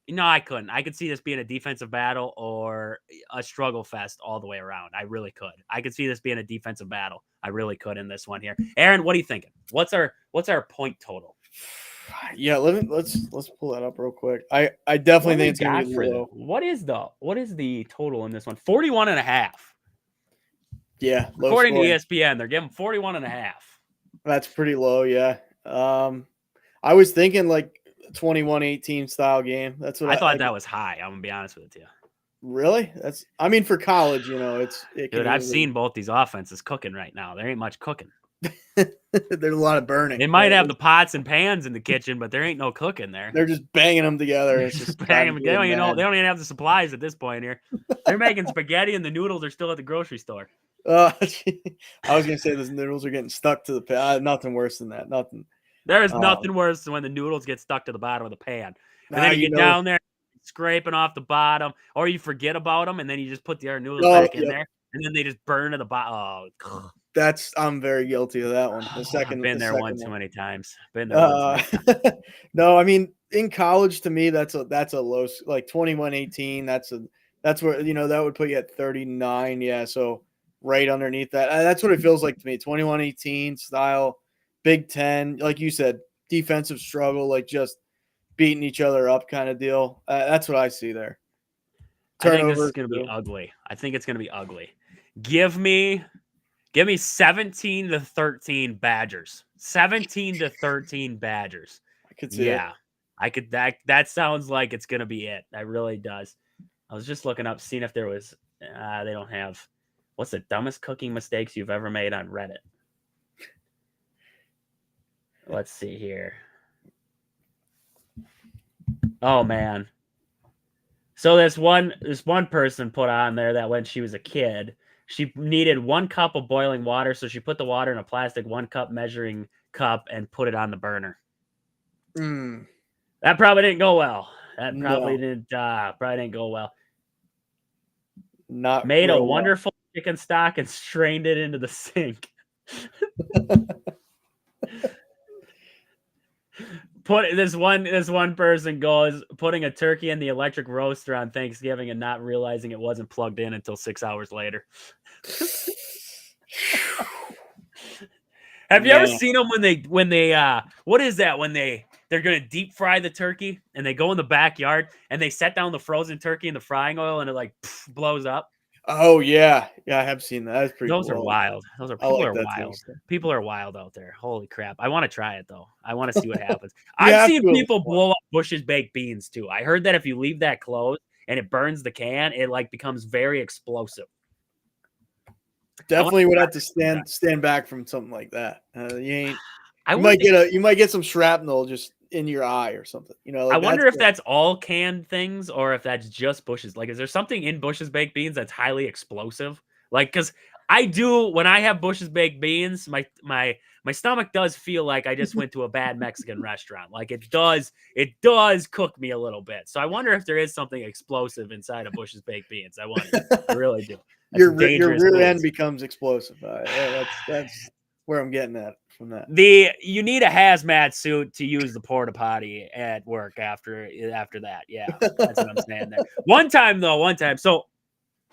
no, I couldn't. I could see this being a defensive battle or a struggle fest all the way around. I really could. I could see this being a defensive battle. I really could in this one here. Aaron, what are you thinking? What's our point total? Yeah, let's pull that up real quick. I definitely think it's gonna be low. What is the total in this one? 41.5. Yeah, according to ESPN, they're giving 41.5. That's pretty low. Yeah. I was thinking like 21-18 style game. That's what I thought that was high. I'm gonna be honest with you. Really? I mean, for college, dude, I've seen both these offenses cooking right now. There ain't much cooking. There's a lot of burning. They might have the pots and pans in the kitchen, but there ain't no cooking there. They're just banging them together. It's just banging them. They don't even have the supplies at this point here. They're making spaghetti and the noodles are still at the grocery store. I was gonna say those noodles are getting stuck to the pan. Nothing worse than that. Nothing. There is nothing worse than when the noodles get stuck to the bottom of the pan. And then you get down there scraping off the bottom, or you forget about them, and then you just put the other noodles back in there, and then they just burn to the bottom. Oh, I'm very guilty of that one. I've been there one too many times. Been there. No, I mean, in college, to me, that's a low, like 21-18. That's where that would put you at 39. Yeah, so right underneath that. That's what it feels like to me. 21-18 style. Big Ten, like you said, defensive struggle, like just beating each other up kind of deal. That's what I see there. I think this is going to be ugly. I think it's going to be ugly. Give me 17-13 Badgers. 17-13 Badgers. I could see it. I could. That sounds like it's going to be it. That really does. I was just looking up, seeing if there was. They don't have. What's the dumbest cooking mistakes you've ever made on Reddit? Let's see here. Oh man. So this one person put on there that when she was a kid, she needed 1 cup of boiling water, so she put the water in a plastic 1 cup measuring cup and put it on the burner. That probably didn't go well. That probably didn't go well. Made a wonderful chicken stock and strained it into the sink. This one person goes putting a turkey in the electric roaster on Thanksgiving and not realizing it wasn't plugged in until 6 hours later. Have you ever seen them when they what is that when they're gonna deep fry the turkey and they go in the backyard and they set down the frozen turkey in the frying oil and it like blows up? Oh yeah, I have seen that. That's pretty. Those cool. Are wild. People are wild. People are wild out there. Holy crap! I want to try it though. I want to see what happens. I've seen people blow up Bush's baked beans too. I heard that if you leave that closed and it burns the can, it like becomes very explosive. Definitely would have to stand back from something like that. You might get some shrapnel just in your eye or something. Like I wonder if that's all canned things or if that's just Bush's. Like, is there something in Bush's baked beans that's highly explosive? Like, because I do when I have Bush's baked beans, my stomach does feel like I just went to a bad Mexican restaurant. Like it does cook me a little bit. So I wonder if there is something explosive inside of Bush's baked beans. I wonder. I really do. Your rear end becomes explosive. That's where I'm getting at from that. You need a hazmat suit to use the porta potty at work after that. Yeah, that's what I'm saying there. One time. So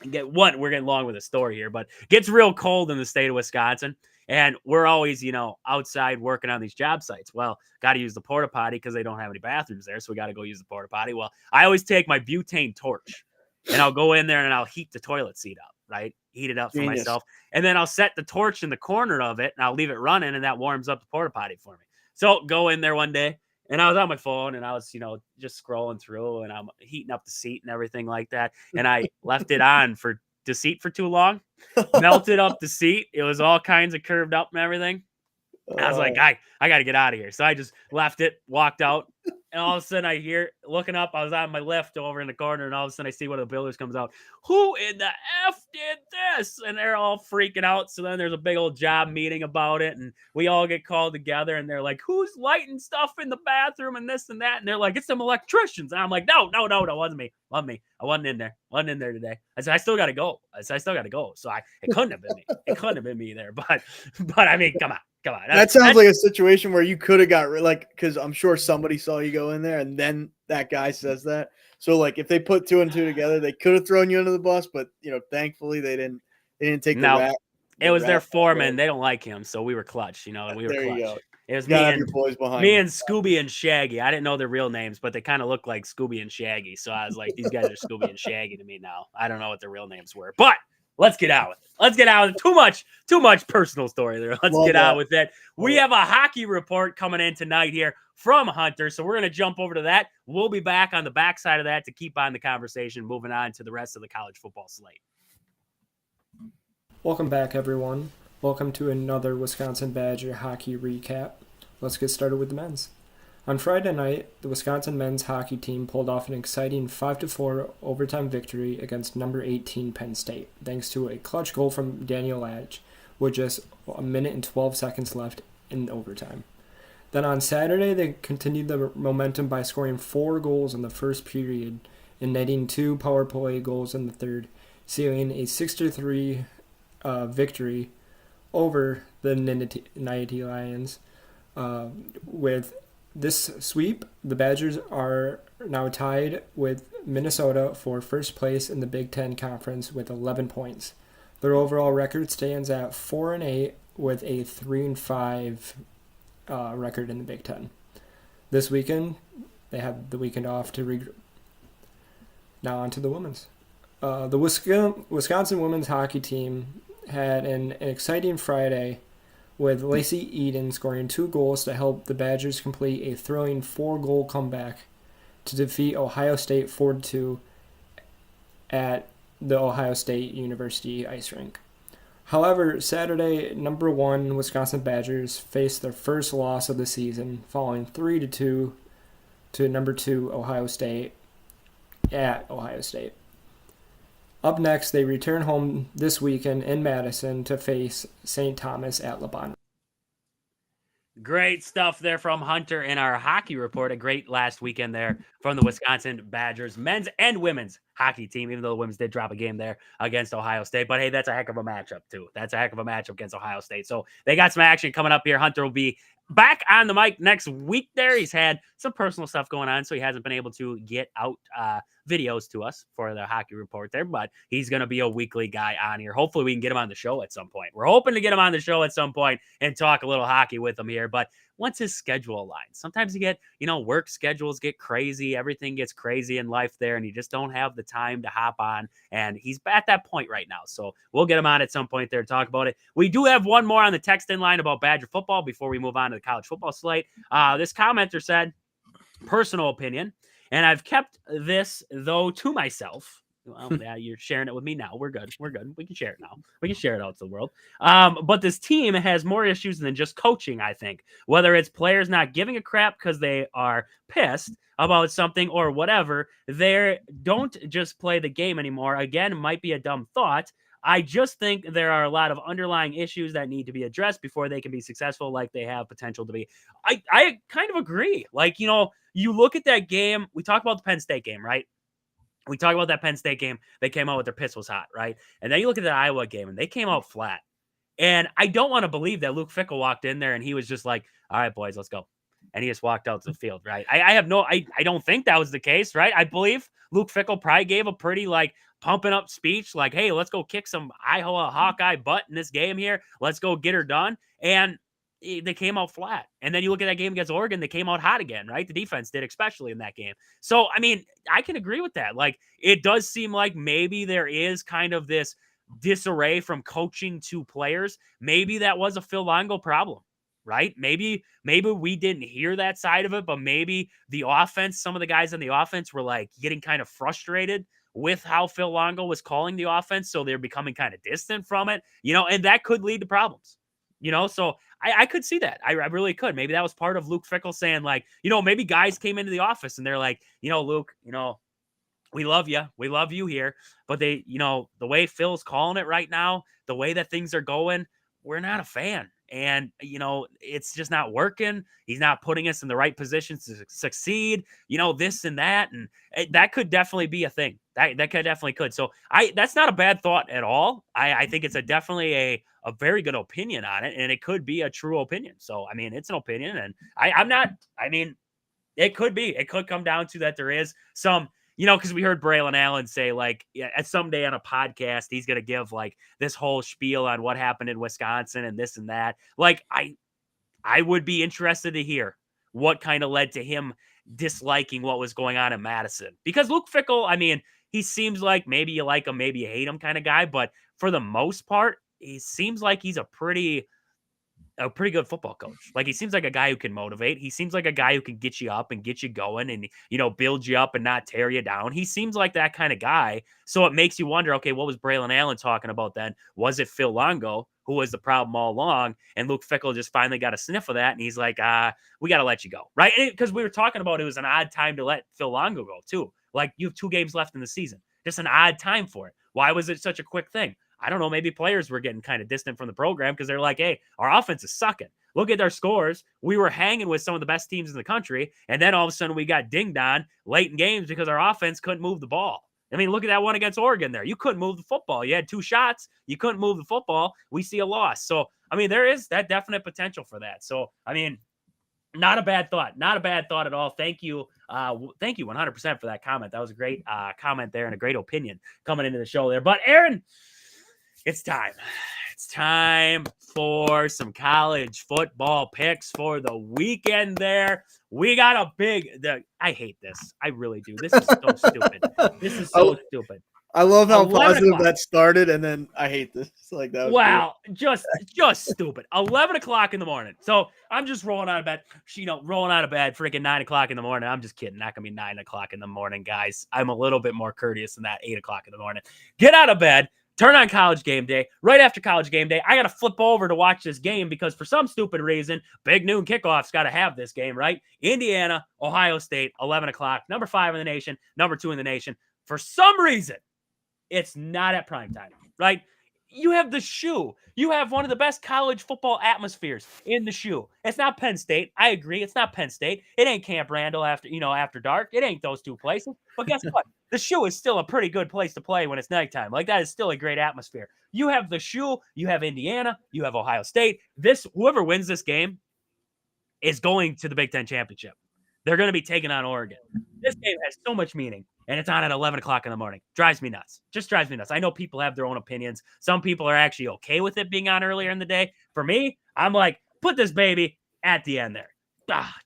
we're getting long with the story here, but it gets real cold in the state of Wisconsin. And we're always, outside working on these job sites. Well, got to use the porta potty because they don't have any bathrooms there. So we got to go use the porta potty. Well, I always take my butane torch and I'll go in there and I'll heat the toilet seat up, right? Heat it up for myself. And then I'll set the torch in the corner of it and I'll leave it running and that warms up the porta potty for me. So go in there one day and I was on my phone and I was, just scrolling through and I'm heating up the seat and everything like that. And I left it on the seat for too long, melted up the seat. It was all kinds of curved up and everything. I was like, I got to get out of here. So I just left it, walked out, And all of a sudden I hear, looking up, I was on my left over in the corner, and all of a sudden I see one of the builders comes out. Who in the F did this? And they're all freaking out. So then there's a big old job meeting about it, and we all get called together, and they're like, who's lighting stuff in the bathroom and this and that? And they're like, it's some electricians. And I'm like, no, wasn't me. Wasn't me. I wasn't in there. Wasn't in there today. I said, I still gotta go. So it couldn't have been me. It couldn't have been me there. But I mean, come on. Come on. That sounds like a situation where you could have got because I'm sure somebody saw you go in there, and then that guy says that. So like, if they put 2 and 2 together, they could have thrown you under the bus, but thankfully they didn't take the rat. It was their foreman. They don't like him, so we were clutch. We were there clutch. You go. It was your boys behind me and Scooby and Shaggy. I didn't know their real names, but they kind of looked like Scooby and Shaggy. So I was like, these guys are Scooby and Shaggy to me now. I don't know what their real names were, but let's get out with it. Let's get out with it. Too much personal story there. Let's get out with it. We have a hockey report coming in tonight here from Hunter, so we're going to jump over to that. We'll be back on the backside of that to keep on the conversation, moving on to the rest of the college football slate. Welcome back, everyone. Welcome to another Wisconsin Badger hockey recap. Let's get started with the men's. On Friday night, the Wisconsin men's hockey team pulled off an exciting 5-4 overtime victory against number 18 Penn State, thanks to a clutch goal from Daniel Latch with just a minute and 12 seconds left in overtime. Then on Saturday, they continued the momentum by scoring 4 goals in the first period and netting 2 power play goals in the third, sealing a 6-3 victory over the Nittany Lions. With this sweep, the Badgers are now tied with Minnesota for first place in the Big Ten Conference with 11 points. Their overall record stands at 4-8 with a 3-5 record in the Big Ten. This weekend, they have the weekend off to regroup. Now on to the women's. The Wisconsin women's hockey team had an exciting Friday with Lacey Eden scoring 2 goals to help the Badgers complete a thrilling 4-goal comeback to defeat Ohio State 4-2 at the Ohio State University ice rink. However, Saturday, number 1 Wisconsin Badgers faced their first loss of the season, falling 3-2 to number 2 Ohio State at Ohio State. Up next, they return home this weekend in Madison to face St. Thomas at LeBron. Great stuff there from Hunter in our hockey report. A great last weekend there from the Wisconsin Badgers men's and women's hockey team, even though the women's did drop a game there against Ohio State. But hey, that's a heck of a matchup too. That's a heck of a matchup against Ohio State. So they got some action coming up here. Hunter will be back on the mic next week there. He's had some personal stuff going on, so he hasn't been able to get out videos to us for the hockey report there, but he's going to be a weekly guy on here. Hopefully we can get him on the show at some point. We're hoping to get him on the show at some point and talk a little hockey with him here, but once his schedule aligns, sometimes you get, work schedules get crazy. Everything gets crazy in life there, and you just don't have the time to hop on, and he's at that point right now. So we'll get him on at some point there to talk about it. We do have one more on the text in line about Badger football before we move on to the college football slate. This commenter said, personal opinion, and I've kept this, though, to myself. Well, yeah, you're sharing it with me now. We're good. We can share it now. We can share it out to the world. But this team has more issues than just coaching, I think. Whether it's players not giving a crap because they are pissed about something or whatever, they don't just play the game anymore. Again, might be a dumb thought. I just think there are a lot of underlying issues that need to be addressed before they can be successful like they have potential to be. I kind of agree. Like, you look at that game. We talk about the Penn State game, right? We talk about that Penn State game. They came out with their piss was hot, right? And then you look at the Iowa game, and they came out flat. And I don't want to believe that Luke Fickell walked in there and he was just like, all right, boys, let's go. And he just walked out to the field, right? I don't think that was the case, right? I believe Luke Fickell probably gave a pretty, pumping up speech, like, hey, let's go kick some Iowa Hawkeye butt in this game here. Let's go get her done. And they came out flat. And then you look at that game against Oregon, they came out hot again, right? The defense did, especially in that game. So, I mean, I can agree with that. Like, it does seem like maybe there is kind of this disarray from coaching to players. Maybe that was a Phil Longo problem, right? Maybe we didn't hear that side of it, but maybe the offense, some of the guys on the offense were getting kind of frustrated with how Phil Longo was calling the offense. So they're becoming kind of distant from it, and that could lead to problems. So I could see that. I really could. Maybe that was part of Luke Fickell saying, like, maybe guys came into the office and they're like, Luke, we love you. We love you here. But they, the way Phil's calling it right now, the way that things are going, we're not a fan. And, it's just not working. He's not putting us in the right positions to succeed, this and that. And that could definitely be a thing. That could definitely could. So that's not a bad thought at all. I think it's definitely a very good opinion on it. And it could be a true opinion. So, I mean, it's an opinion. And it could be. It could come down to that there is some, because we heard Braylon Allen say, like, someday on a podcast, he's going to give, like, this whole spiel on what happened in Wisconsin and this and that. Like, I would be interested to hear what kind of led to him disliking what was going on in Madison. Because Luke Fickell, I mean, he seems like maybe you like him, maybe you hate him kind of guy. But for the most part, he seems like he's a pretty good football coach. Like, he seems like a guy who can motivate. He seems like a guy who can get you up and get you going and, build you up and not tear you down. He seems like that kind of guy. So it makes you wonder, okay, what was Braylon Allen talking about then? Was it Phil Longo who was the problem all along? And Luke Fickell just finally got a sniff of that. And he's like, we got to let you go. Right. Because we were talking about, it was an odd time to let Phil Longo go too. Like, you have 2 games left in the season. Just an odd time for it. Why was it such a quick thing? I don't know, maybe players were getting kind of distant from the program because they're like, hey, our offense is sucking. Look at our scores. We were hanging with some of the best teams in the country, and then all of a sudden we got dinged on late in games because our offense couldn't move the ball. I mean, look at that one against Oregon there. You couldn't move the football. You had 2 shots. You couldn't move the football. We see a loss. So, I mean, there is that definite potential for that. So, I mean, not a bad thought. Not a bad thought at all. Thank you. Thank you 100% for that comment. That was a great comment there and a great opinion coming into the show there. But, Aaron, it's time. It's time for some college football picks for the weekend there. We got I hate this. I really do. This is so stupid. This is so stupid. I love how positive that started, and then I hate this. Like, that was just stupid. 11 o'clock in the morning. So I'm just rolling out of bed. Freaking 9 o'clock in the morning. I'm just kidding. Not gonna be 9 o'clock in the morning, guys. I'm a little bit more courteous than that. 8 o'clock in the morning. Get out of bed. Turn on College Game Day. Right after College Game Day, I got to flip over to watch this game because for some stupid reason, big noon kickoff's got to have this game, right? Indiana, Ohio State, 11 o'clock, number 5 in the nation, number 2 in the nation. For some reason, it's not at prime time, right? You have the shoe. You have one of the best college football atmospheres in the shoe. It's not Penn State. I agree. It's not Penn State. It ain't Camp Randall after dark. It ain't those 2 places. But guess what? The shoe is still a pretty good place to play when it's nighttime. Like, that is still a great atmosphere. You have the shoe. You have Indiana. You have Ohio State. Whoever wins this game is going to the Big Ten championship. They're going to be taking on Oregon. This game has so much meaning, and it's on at 11 o'clock in the morning. Drives me nuts. Just drives me nuts. I know people have their own opinions. Some people are actually okay with it being on earlier in the day. For me, I'm like, put this baby at the end there.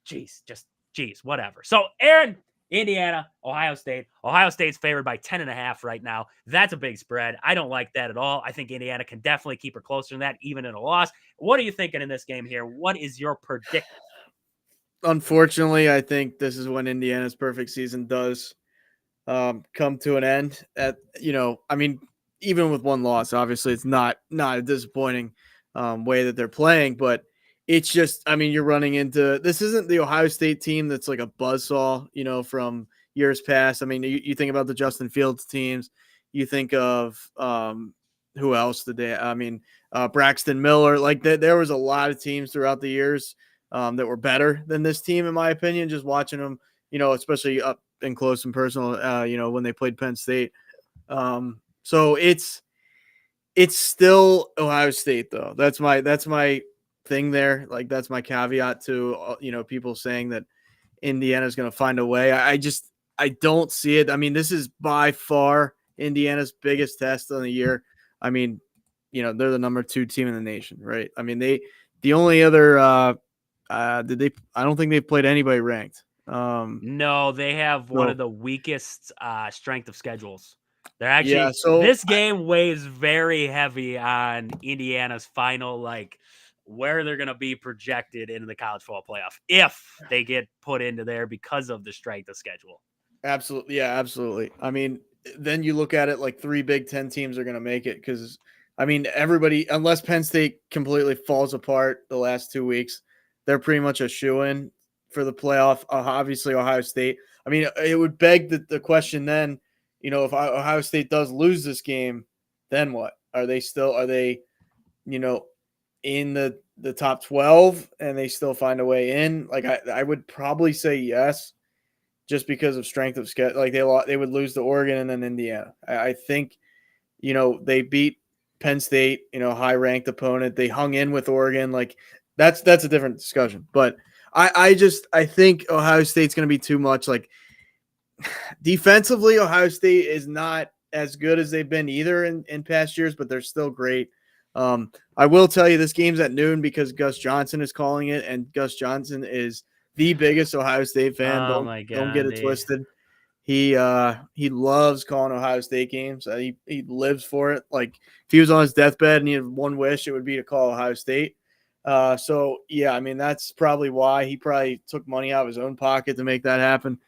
Jeez, whatever. So, Aaron, Indiana, Ohio State. Ohio State's favored by 10.5 right now. That's a big spread. I don't like that at all. I think Indiana can definitely keep her closer than that, even in a loss. What are you thinking in this game here? What is your prediction? Unfortunately, I think this is when Indiana's perfect season does come to an end. Even with one loss, obviously it's not a disappointing way that they're playing, but it's just, you're running into, this isn't the Ohio State team that's like a buzzsaw, from years past. You think about the Justin Fields teams, you think of who else did they? Braxton Miller. Like, there was a lot of teams throughout the years that were better than this team, in my opinion, just watching them, especially up and close and personal, when they played Penn State. So it's still Ohio State, though. That's my thing there. Like, that's my caveat to, people saying that Indiana's going to find a way. I don't see it. This is by far Indiana's biggest test of the year. They're the number 2 team in the nation, right? The only other, I don't think they've played anybody ranked. No, they have one of the weakest strength of schedules. They're actually, this game weighs very heavy on Indiana's final, like, where they're going to be projected into the college football playoff if they get put into there because of the strength of schedule. Absolutely. Yeah, absolutely. Then you look at it like 3 Big Ten teams are going to make it because I mean, everybody, unless Penn State completely falls apart the last 2 weeks, they're pretty much a shoo-in for the playoff. Obviously, Ohio State. I mean, it would beg the question then, if Ohio State does lose this game, then what? Are they, in the top 12 and they still find a way in? Like, I would probably say yes, just because of strength of schedule. Like, they would lose to Oregon and then Indiana. I think, they beat Penn State, high-ranked opponent. They hung in with Oregon. Like, that's a different discussion. But I think Ohio State's going to be too much. Like, defensively, Ohio State is not as good as they've been either in past years, but they're still great. I will tell you, this game's at noon because Gus Johnson is calling it, and Gus Johnson is the biggest Ohio State fan. Oh my God, don't get it twisted. He loves calling Ohio State games. He lives for it. Like, if he was on his deathbed and he had one wish, it would be to call Ohio State. So yeah, I mean, that's probably why he probably took money out of his own pocket to make that happen.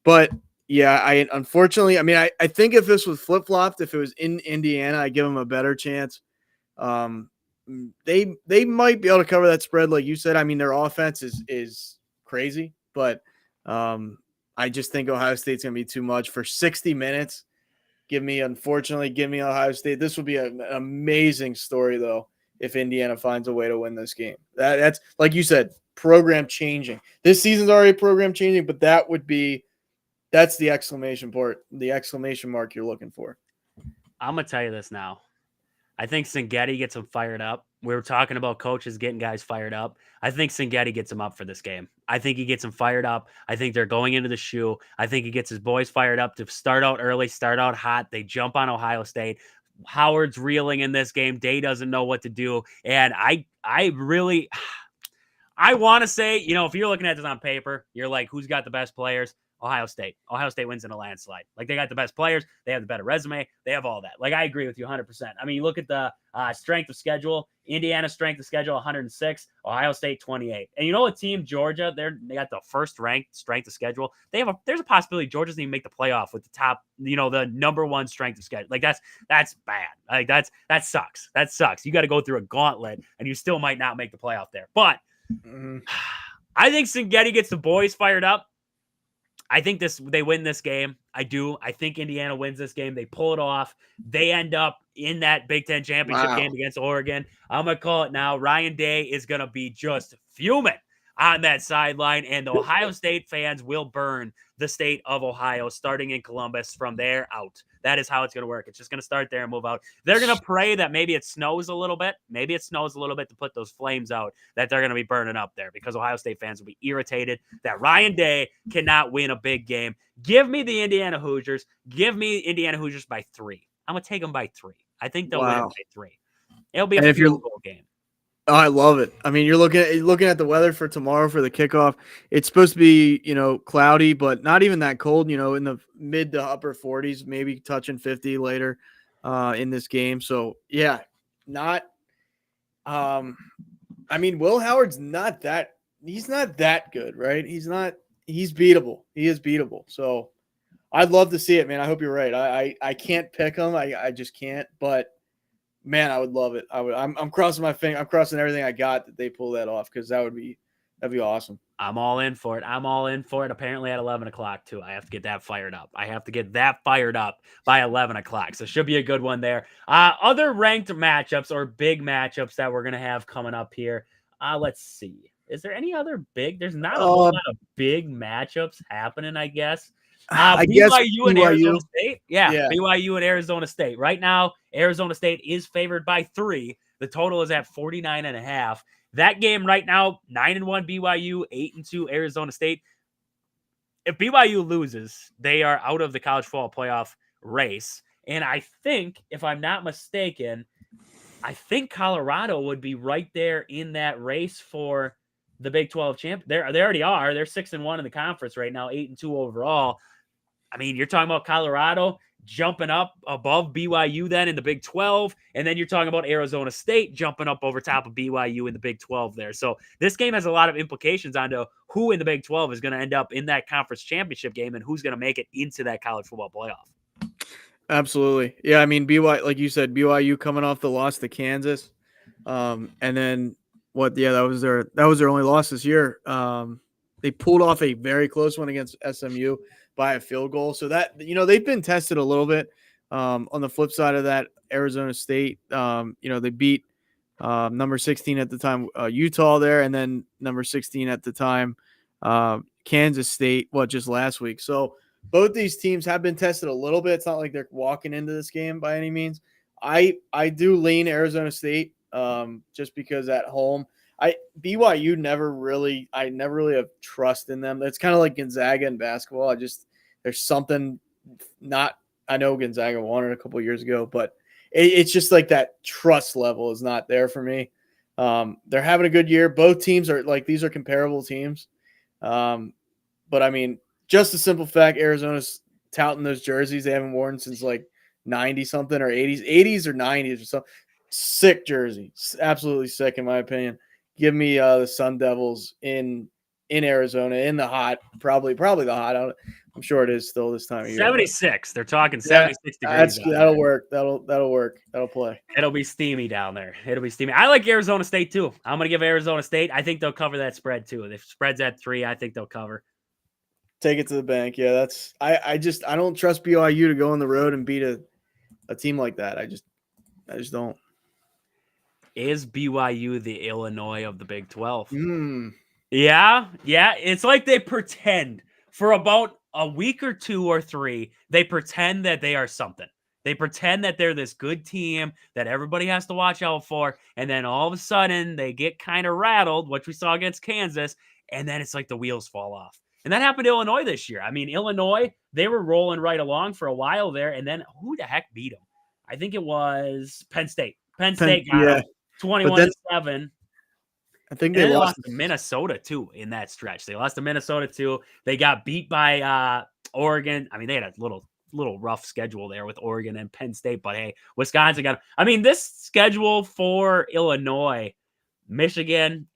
But yeah, unfortunately, I mean, I think if this was flip-flopped, if it was in Indiana, I'd give him a better chance. They might be able to cover that spread, like you said. I mean, their offense is crazy, but I just think Ohio State's going to be too much for 60 minutes. Give me Ohio State. This would be an amazing story, though, if Indiana finds a way to win this game. That's, like you said, program changing. This season's already program changing, but that's the exclamation mark you're looking for. I'm going to tell you this now. I think Singetti gets them fired up. We were talking about coaches getting guys fired up. I think Singetti gets them up for this game. I think he gets them fired up. I think they're going into the shoe. I think he gets his boys fired up to start out early, start out hot. They jump on Ohio State. Howard's reeling in this game. Day doesn't know what to do. And I want to say, if you're looking at this on paper, you're like, who's got the best players? Ohio State. Ohio State wins in a landslide. Like, they got the best players. They have the better resume. They have all that. Like, I agree with you 100%. I mean, you look at the strength of schedule. Indiana's strength of schedule, 106. Ohio State, 28. And you know what team, Georgia, they got the first ranked strength of schedule. There's a possibility Georgia doesn't even make the playoff with the top, the number one strength of schedule. Like, that's bad. Like, that sucks. That sucks. You got to go through a gauntlet, and you still might not make the playoff there. But I think Singetti gets the boys fired up. I think they win this game. I do. I think Indiana wins this game. They pull it off. They end up in that Big Ten championship game against Oregon. I'm going to call it now. Ryan Day is going to be just fuming on that sideline, and the Ohio State fans will burn the state of Ohio starting in Columbus from there out. That is how it's going to work. It's just going to start there and move out. They're going to pray that maybe it snows a little bit. Maybe it snows a little bit to put those flames out, that they're going to be burning up there, because Ohio State fans will be irritated that Ryan Day cannot win a big game. Give me the Indiana Hoosiers. Give me Indiana Hoosiers by 3. I'm going to take them by 3. I think they'll win by 3. It'll be a field goal game. Oh, I love it. I mean, you're looking at the weather for tomorrow for the kickoff. It's supposed to be, cloudy, but not even that cold, in the mid to upper 40s, maybe touching 50 later in this game. So, yeah, I mean, Will Howard's he's not that good, right? He's beatable. He is beatable. So I'd love to see it, man. I hope you're right. I can't pick him. I just can't, but man, I would love it. I'm crossing my finger. I'm crossing everything I got that they pull that off, because that'd be awesome. I'm all in for it. Apparently at 11 o'clock too. I have to get that fired up. By 11 o'clock. So it should be a good one there. Other ranked matchups or big matchups that we're going to have coming up here. Let's see. Is there any other big? There's not a whole lot of big matchups happening, I guess. BYU and Arizona State. Yeah, BYU and Arizona State. Right now, Arizona State is favored by 3. The total is at 49.5. That game right now, 9-1 BYU, 8-2 Arizona State. If BYU loses, they are out of the college football playoff race. And I think, if I'm not mistaken, Colorado would be right there in that race for the Big 12 champ. They already are. They're 6-1 in the conference right now, 8-2 overall. I mean, you're talking about Colorado jumping up above BYU then in the Big 12, and then you're talking about Arizona State jumping up over top of BYU in the Big 12 there. So this game has a lot of implications onto who in the Big 12 is going to end up in that conference championship game and who's going to make it into that college football playoff. Absolutely. Yeah, I mean like you said, BYU coming off the loss to Kansas. And then that was their only loss this year. They pulled off a very close one against SMU by a field goal. So that they've been tested a little bit. On the flip side of that, Arizona State, they beat number 16 at the time, Utah there, and then number 16 at the time, Kansas State, just last week. So both these teams have been tested a little bit. It's not like they're walking into this game by any means. I do lean Arizona State, just because at home, BYU I never really have trust in them. It's kind of like Gonzaga in basketball. There's something not. I know Gonzaga won it a couple years ago, but it's just like that trust level is not there for me. They're having a good year. Both teams are these are comparable teams. But I mean, just the simple fact Arizona's touting those jerseys they haven't worn since 90 something or 80s or 90s or something. Sick jersey. Absolutely sick in my opinion. Give me the Sun Devils in Arizona in the hot, probably the hot. I'm sure it is still this time of year. 76. They're talking 76 degrees. That'll work. That'll work. That'll play. It'll be steamy down there. It'll be steamy. I like Arizona State too. I'm going to give Arizona State. I think they'll cover that spread too. If spread's at 3, I think they'll cover. Take it to the bank. Yeah, I don't trust BYU to go on the road and beat a team like that. I just don't. Is BYU the Illinois of the Big 12? Yeah. It's like they pretend for about a week or 2 or 3. They pretend that they are something. They pretend that they're this good team that everybody has to watch out for. And then all of a sudden they get kind of rattled, which we saw against Kansas. And then it's like the wheels fall off. And that happened to Illinois this year. I mean, Illinois, they were rolling right along for a while there. And then who the heck beat them? I think it was Penn State. Penn State got them 21-7. I think they lost to Minnesota too in that stretch. They lost to Minnesota too. They got beat by Oregon. I mean, they had a little rough schedule there with Oregon and Penn State, but hey, Wisconsin got. I mean, this schedule for Illinois, Michigan,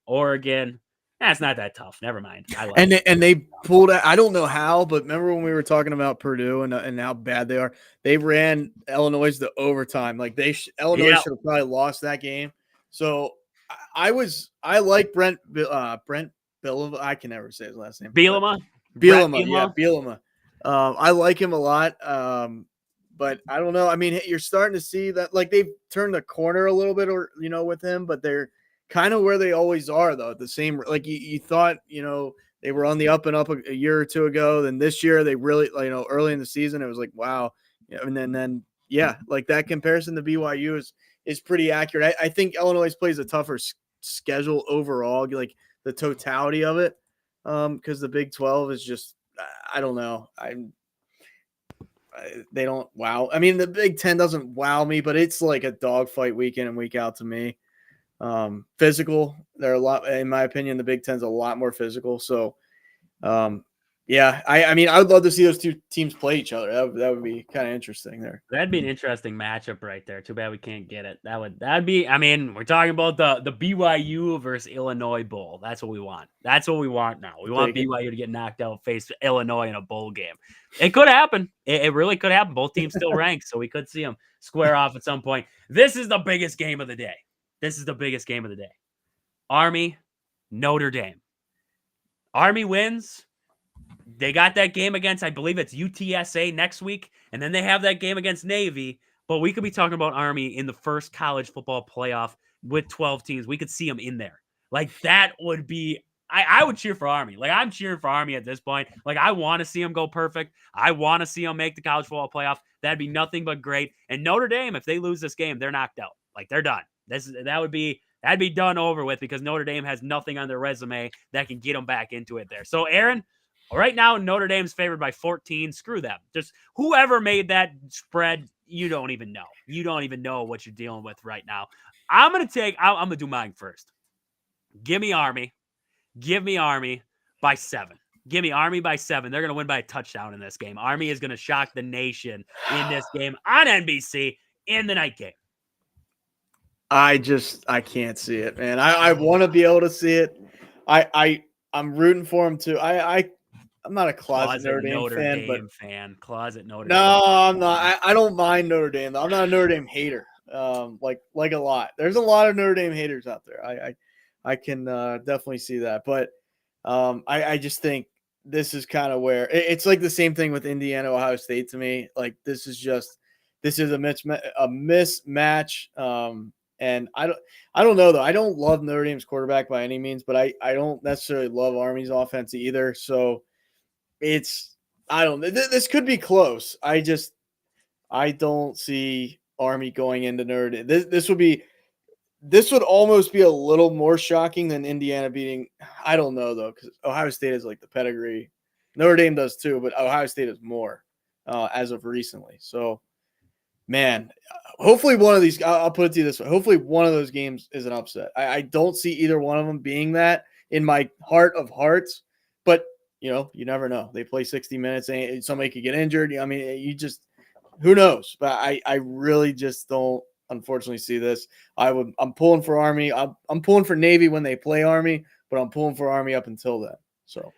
Oregon. It's not that tough. Never mind. And they pulled out. I don't know how, but remember when we were talking about Purdue and how bad they are? They ran Illinois to overtime. Illinois should have probably lost that game. So I like Brent Bielema. I can never say his last name. Bielema. Yeah, Bielema. I like him a lot. But I don't know. I mean, you're starting to see that they've turned the corner a little bit, with him, but they're kind of where they always are, though. The same, you thought, they were on the up and up a year or 2 ago. Then this year, they really, early in the season, it was like, wow. And then that comparison to BYU is pretty accurate. I think Illinois plays a tougher schedule overall, the totality of it, because the Big 12 is just, I don't know. They don't wow. I mean, the Big 10 doesn't wow me, but it's like a dogfight week in and week out to me. Physical. They're a lot, in my opinion, the Big 10's a lot more physical. So, I mean, I would love to see those two teams play each other. That would be kind of interesting there. That'd be an interesting matchup right there. Too bad we can't get it. That'd be. I mean, we're talking about the BYU versus Illinois bowl. That's what we want. That's what we want now. We want BYU to get knocked out, face Illinois in a bowl game. It could happen. It really could happen. Both teams still ranked, so we could see them square off at some point. This is the biggest game of the day. Army, Notre Dame. Army wins. They got that game against, I believe it's UTSA next week, and then they have that game against Navy. But we could be talking about Army in the first college football playoff with 12 teams. We could see them in there. That would be – I would cheer for Army. I'm cheering for Army at this point. I want to see them go perfect. I want to see them make the college football playoff. That'd be nothing but great. And Notre Dame, if they lose this game, they're knocked out. They're done. That'd be done over with because Notre Dame has nothing on their resume that can get them back into it there. So, Aaron – right now, Notre Dame's favored by 14. Screw them. Just whoever made that spread, you don't even know. You don't even know what you're dealing with right now. I'm going to do mine first. Give me Army. Give me Army by 7. Give me Army by 7. They're going to win by a touchdown in this game. Army is going to shock the nation in this game on NBC in the night game. I can't see it, man. I want to be able to see it. I'm rooting for him too. I'm not a closet Notre Dame fan, but Closet Notre Dame. no, I'm not. I don't mind Notre Dame though. I'm not a Notre Dame hater. Like a lot. There's a lot of Notre Dame haters out there. I can definitely see that, but I just think this is kind of where it's like the same thing with Indiana, Ohio State to me. Like this is a mismatch. And I don't know though. I don't love Notre Dame's quarterback by any means, but I don't necessarily love Army's offense either. So I don't. This could be close. I don't see Army going into Notre Dame. This would almost be a little more shocking than Indiana beating. I don't know though, because Ohio State is like the pedigree. Notre Dame does too, but Ohio State is more as of recently. So, man, hopefully one of these. I'll put it to you this way: hopefully one of those games is an upset. I don't see either one of them being that in my heart of hearts, but you never know. They play 60 minutes, and somebody could get injured. I mean, who knows? But I really just don't. Unfortunately, see this. I'm pulling for Army. I'm pulling for Navy when they play Army, but I'm pulling for Army up until then. So,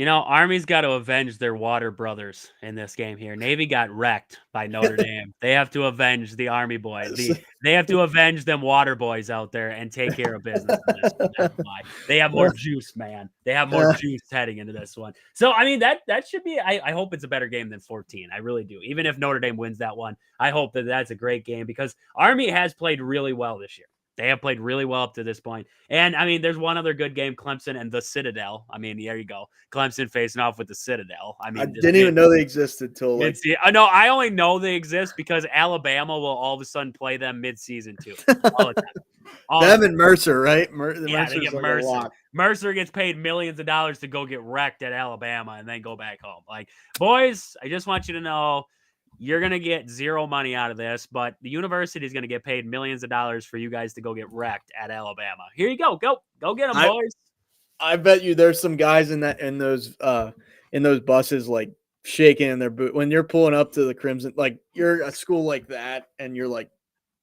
Army's got to avenge their water brothers in this game here. Navy got wrecked by Notre Dame. They have to avenge the Army boys. They have to avenge them water boys out there and take care of business in this one. That's why. They have more juice, man. They have more juice heading into this one. So, I mean, that should be – I hope it's a better game than 14. I really do. Even if Notre Dame wins that one, I hope that's a great game because Army has played really well this year. They have played really well up to this point. And, I mean, there's one other good game, Clemson and the Citadel. I mean, there you go. Clemson facing off with the Citadel. I mean, I didn't even know they existed till like – No, I only know they exist because Alabama will all of a sudden play them mid-season too. All the time. Them and Mercer, right? They get Mercer. Mercer gets paid millions of dollars to go get wrecked at Alabama and then go back home. Like, boys, I just want you to know – you're going to get zero money out of this, but the university is going to get paid millions of dollars for you guys to go get wrecked at Alabama. Here you go. Go get them, boys. I bet you there's some guys in those buses like shaking in their boot when you're pulling up to the Crimson. Like you're at school like that, and you're like,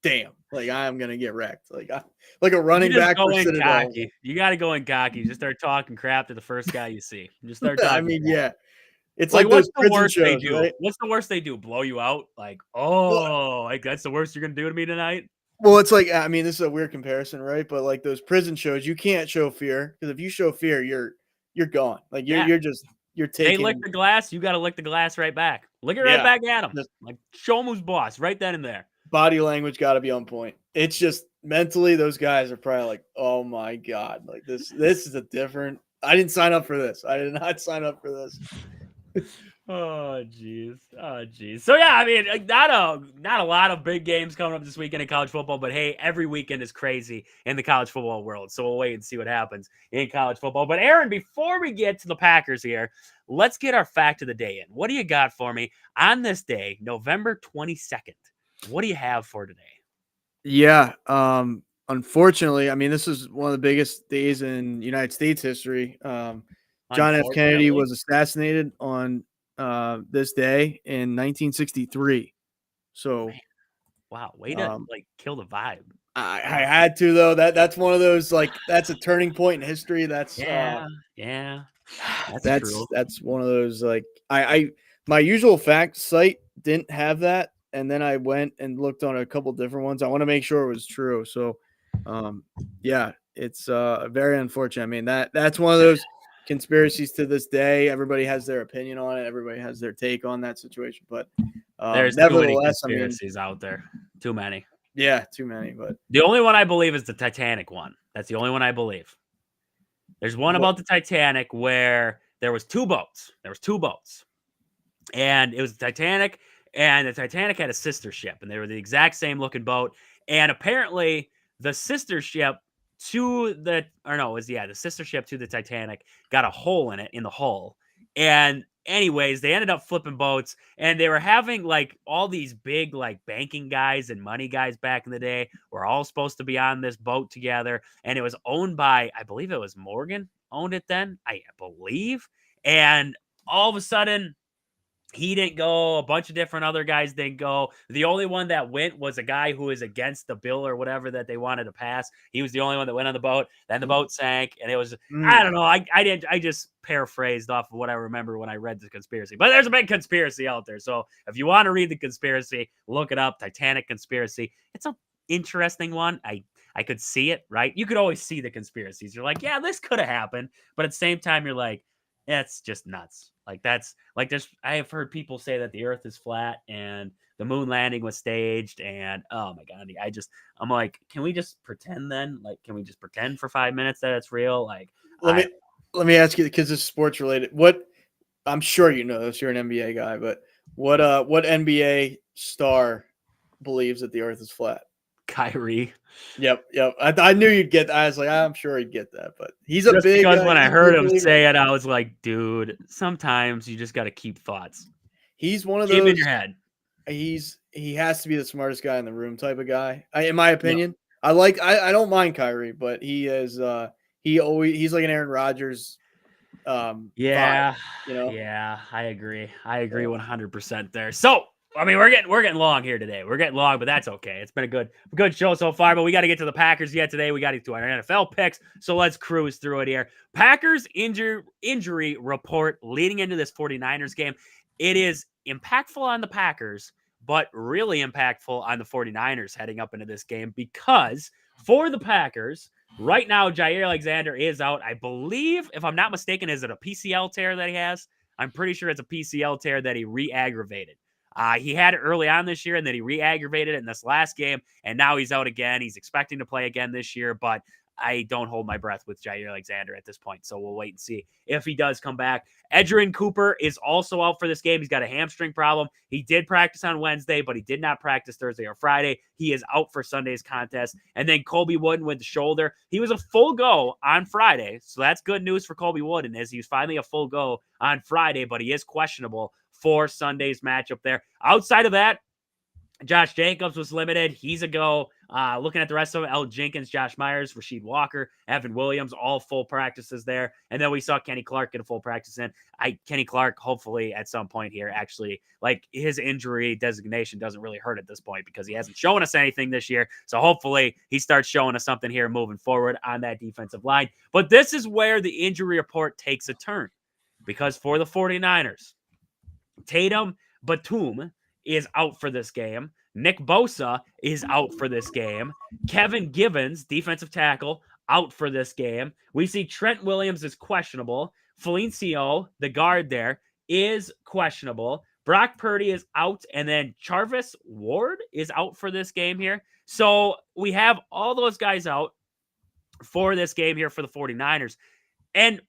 "Damn! Like I'm going to get wrecked." Like a running back for Citadel. You got to go in cocky. Just start talking crap to the first guy you see. Just start talking. I mean, crap. Yeah. It's like what's those the worst shows, they do? Right? What's the worst they do? Blow you out? Like, that's the worst you're gonna do to me tonight? Well, it's like, I mean, this is a weird comparison, right? But like those prison shows, you can't show fear because if you show fear, you're gone. Like you're taking. They lick the glass, you got to lick the glass right back. Lick it right back at them. Like show them who's boss right then and there. Body language got to be on point. It's just mentally, those guys are probably like, oh my god, like this is a different. I didn't sign up for this. I did not sign up for this. Oh jeez. So yeah, I mean, not a lot of big games coming up this weekend in college football, but hey, every weekend is crazy in the college football world. So we'll wait and see what happens in college football. But Aaron, before we get to the Packers here, let's get our fact of the day in. What do you got for me on this day, November 22nd? What do you have for today? Yeah, unfortunately, I mean, this is one of the biggest days in United States history. John F. Kennedy was assassinated on this day in 1963. So, wow, way to kill the vibe. I had to though. That's one of those that's a turning point in history. That's yeah. That's true. That's one of those my usual fact site didn't have that, and then I went and looked on a couple different ones. I want to make sure it was true. So, yeah, it's very unfortunate. I mean that's one of those conspiracies to this day. Everybody has their opinion on it. Everybody has their take on that situation. But there's nevertheless, too many conspiracies out there. Too many. Yeah, too many. But the only one I believe is the Titanic one. That's the only one I believe. There's one about the Titanic where there was two boats. And it was the Titanic, and the Titanic had a sister ship, and they were the exact same looking boat. And apparently the sister ship the sister ship to the Titanic got a hole in it in the hull. And anyways, they ended up flipping boats, and they were having all these big banking guys and money guys back in the day were all supposed to be on this boat together. And it was owned by, I believe it was Morgan owned it then, I believe. And all of a sudden He didn't go. A bunch of different other guys didn't go. The only one that went was a guy who was against the bill or whatever that they wanted to pass. He was the only one that went on the boat. Then the boat sank, and it was I don't know. I just paraphrased off of what I remember when I read the conspiracy. But there's a big conspiracy out there. So if you want to read the conspiracy, look it up. Titanic conspiracy. It's a interesting one. I could see it, right? You could always see the conspiracies. You're like, yeah, this could have happened, but at the same time, you're like, that's just nuts. Like that's like there's I have heard people say that the earth is flat and the moon landing was staged and oh my god, I'm like, can we just pretend then? Like, can we just pretend for 5 minutes that it's real? Like Let me ask you, because it's sports related. What, I'm sure you know this, you're an NBA guy, but what NBA star believes that the earth is flat? Kyrie. Yep. I knew you'd get that. I was like, I'm sure he'd get that, but he's a just big because when I heard him believer. say it, I was like, dude, sometimes you just got to keep thoughts. He's one of Keep those in your head. He has to be the smartest guy in the room type of guy, in my opinion. Yep. I don't mind Kyrie, but he is he's like an Aaron Rodgers. Yeah, vibe, you know. Yeah, I agree 100% there. So I mean, we're getting long here today. We're getting long, but that's okay. It's been a good show so far, but we got to get to the Packers yet today. We got to get to our NFL picks, so let's cruise through it here. Packers injury report leading into this 49ers game. It is impactful on the Packers, but really impactful on the 49ers heading up into this game, because for the Packers, right now, Jair Alexander is out. I believe, if I'm not mistaken, is it a PCL tear that he has? I'm pretty sure it's a PCL tear that he re-aggravated. He had it early on this year, and then he re-aggravated it in this last game, and now he's out again. He's expecting to play again this year, but I don't hold my breath with Jair Alexander at this point, so we'll wait and see if he does come back. Edgerrin Cooper is also out for this game. He's got a hamstring problem. He did practice on Wednesday, but he did not practice Thursday or Friday. He is out for Sunday's contest. And then Colby Wooden with the shoulder. He was a full go on Friday, so that's good news for Colby Wooden, as he was finally a full go on Friday, but he is questionable for Sunday's matchup there. Outside of that, Josh Jacobs was limited. He's a go. Looking at the rest of them, L. Jenkins, Josh Myers, Rasheed Walker, Evan Williams, all full practices there. And then we saw Kenny Clark get a full practice in. Kenny Clark, hopefully at some point here, actually, like, his injury designation doesn't really hurt at this point because he hasn't shown us anything this year. So hopefully he starts showing us something here moving forward on that defensive line. But this is where the injury report takes a turn, because for the 49ers, Tatum Batum is out for this game. Nick Bosa is out for this game. Kevin Givens, defensive tackle, out for this game. We see Trent Williams is questionable. Felicio, the guard there, is questionable. Brock Purdy is out, and then Charvis Ward is out for this game here. So we have all those guys out for this game here for the 49ers. And,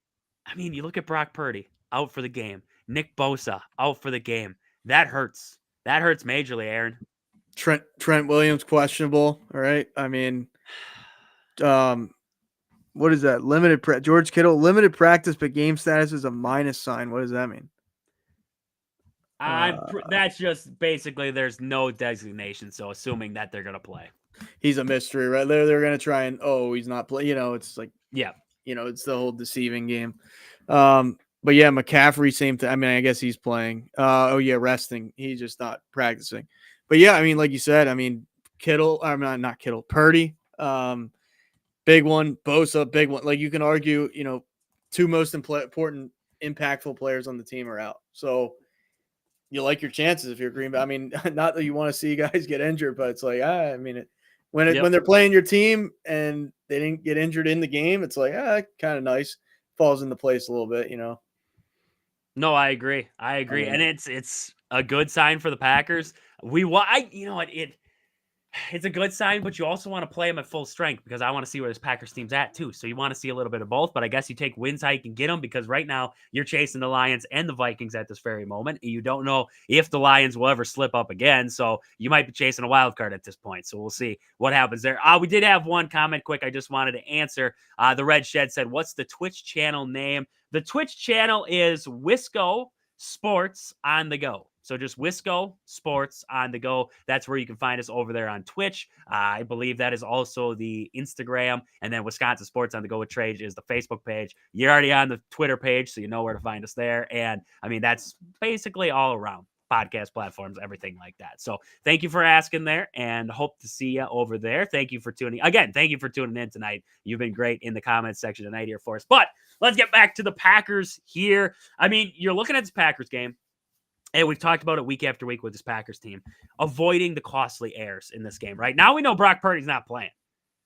I mean, you look at Brock Purdy, out for the game. Nick Bosa, out for the game. That hurts. That hurts majorly, Aaron. Trent Williams, questionable. All right. I mean, what is that? George Kittle, limited practice, but game status is a minus sign. What does that mean? That's just basically there's no designation, so assuming that they're gonna play. He's a mystery, right? They're gonna try and he's not playing. It's like, yeah, it's the whole deceiving game. But yeah, McCaffrey, same thing. I mean, I guess he's playing. Resting. He's just not practicing. But yeah, I mean, like you said, I mean, Kittle, not Kittle, Purdy, big one. Bosa, big one. Like, you can argue, two most important, impactful players on the team are out. So you like your chances if you're Green Bay. I mean, not that you want to see guys get injured, but it's like, when they're playing your team and they didn't get injured in the game, it's like, kind of nice. Falls into place a little bit, No, I agree. And it's a good sign for the Packers. It's a good sign, but you also want to play them at full strength, because I want to see where this Packers team's at too. So you want to see a little bit of both, but I guess you take wins how you can get them, because right now you're chasing the Lions and the Vikings at this very moment. And you don't know if the Lions will ever slip up again. So you might be chasing a wild card at this point. So we'll see what happens there. We did have one comment quick I just wanted to answer. The Red Shed said, what's the Twitch channel name? The Twitch channel is Wisco Sports on the Go. So just Wisco Sports on the go. That's where you can find us over there on Twitch. I believe that is also the Instagram. And then Wisconsin Sports on the go with Trade is the Facebook page. You're already on the Twitter page, so you know where to find us there. And I mean, that's basically all around podcast platforms, everything like that. So thank you for asking there, and hope to see you over there. Thank you for tuning in tonight. You've been great in the comments section tonight here for us. But let's get back to the Packers here. I mean, you're looking at this Packers game, and we've talked about it week after week with this Packers team, avoiding the costly errors in this game, right? Now we know Brock Purdy's not playing,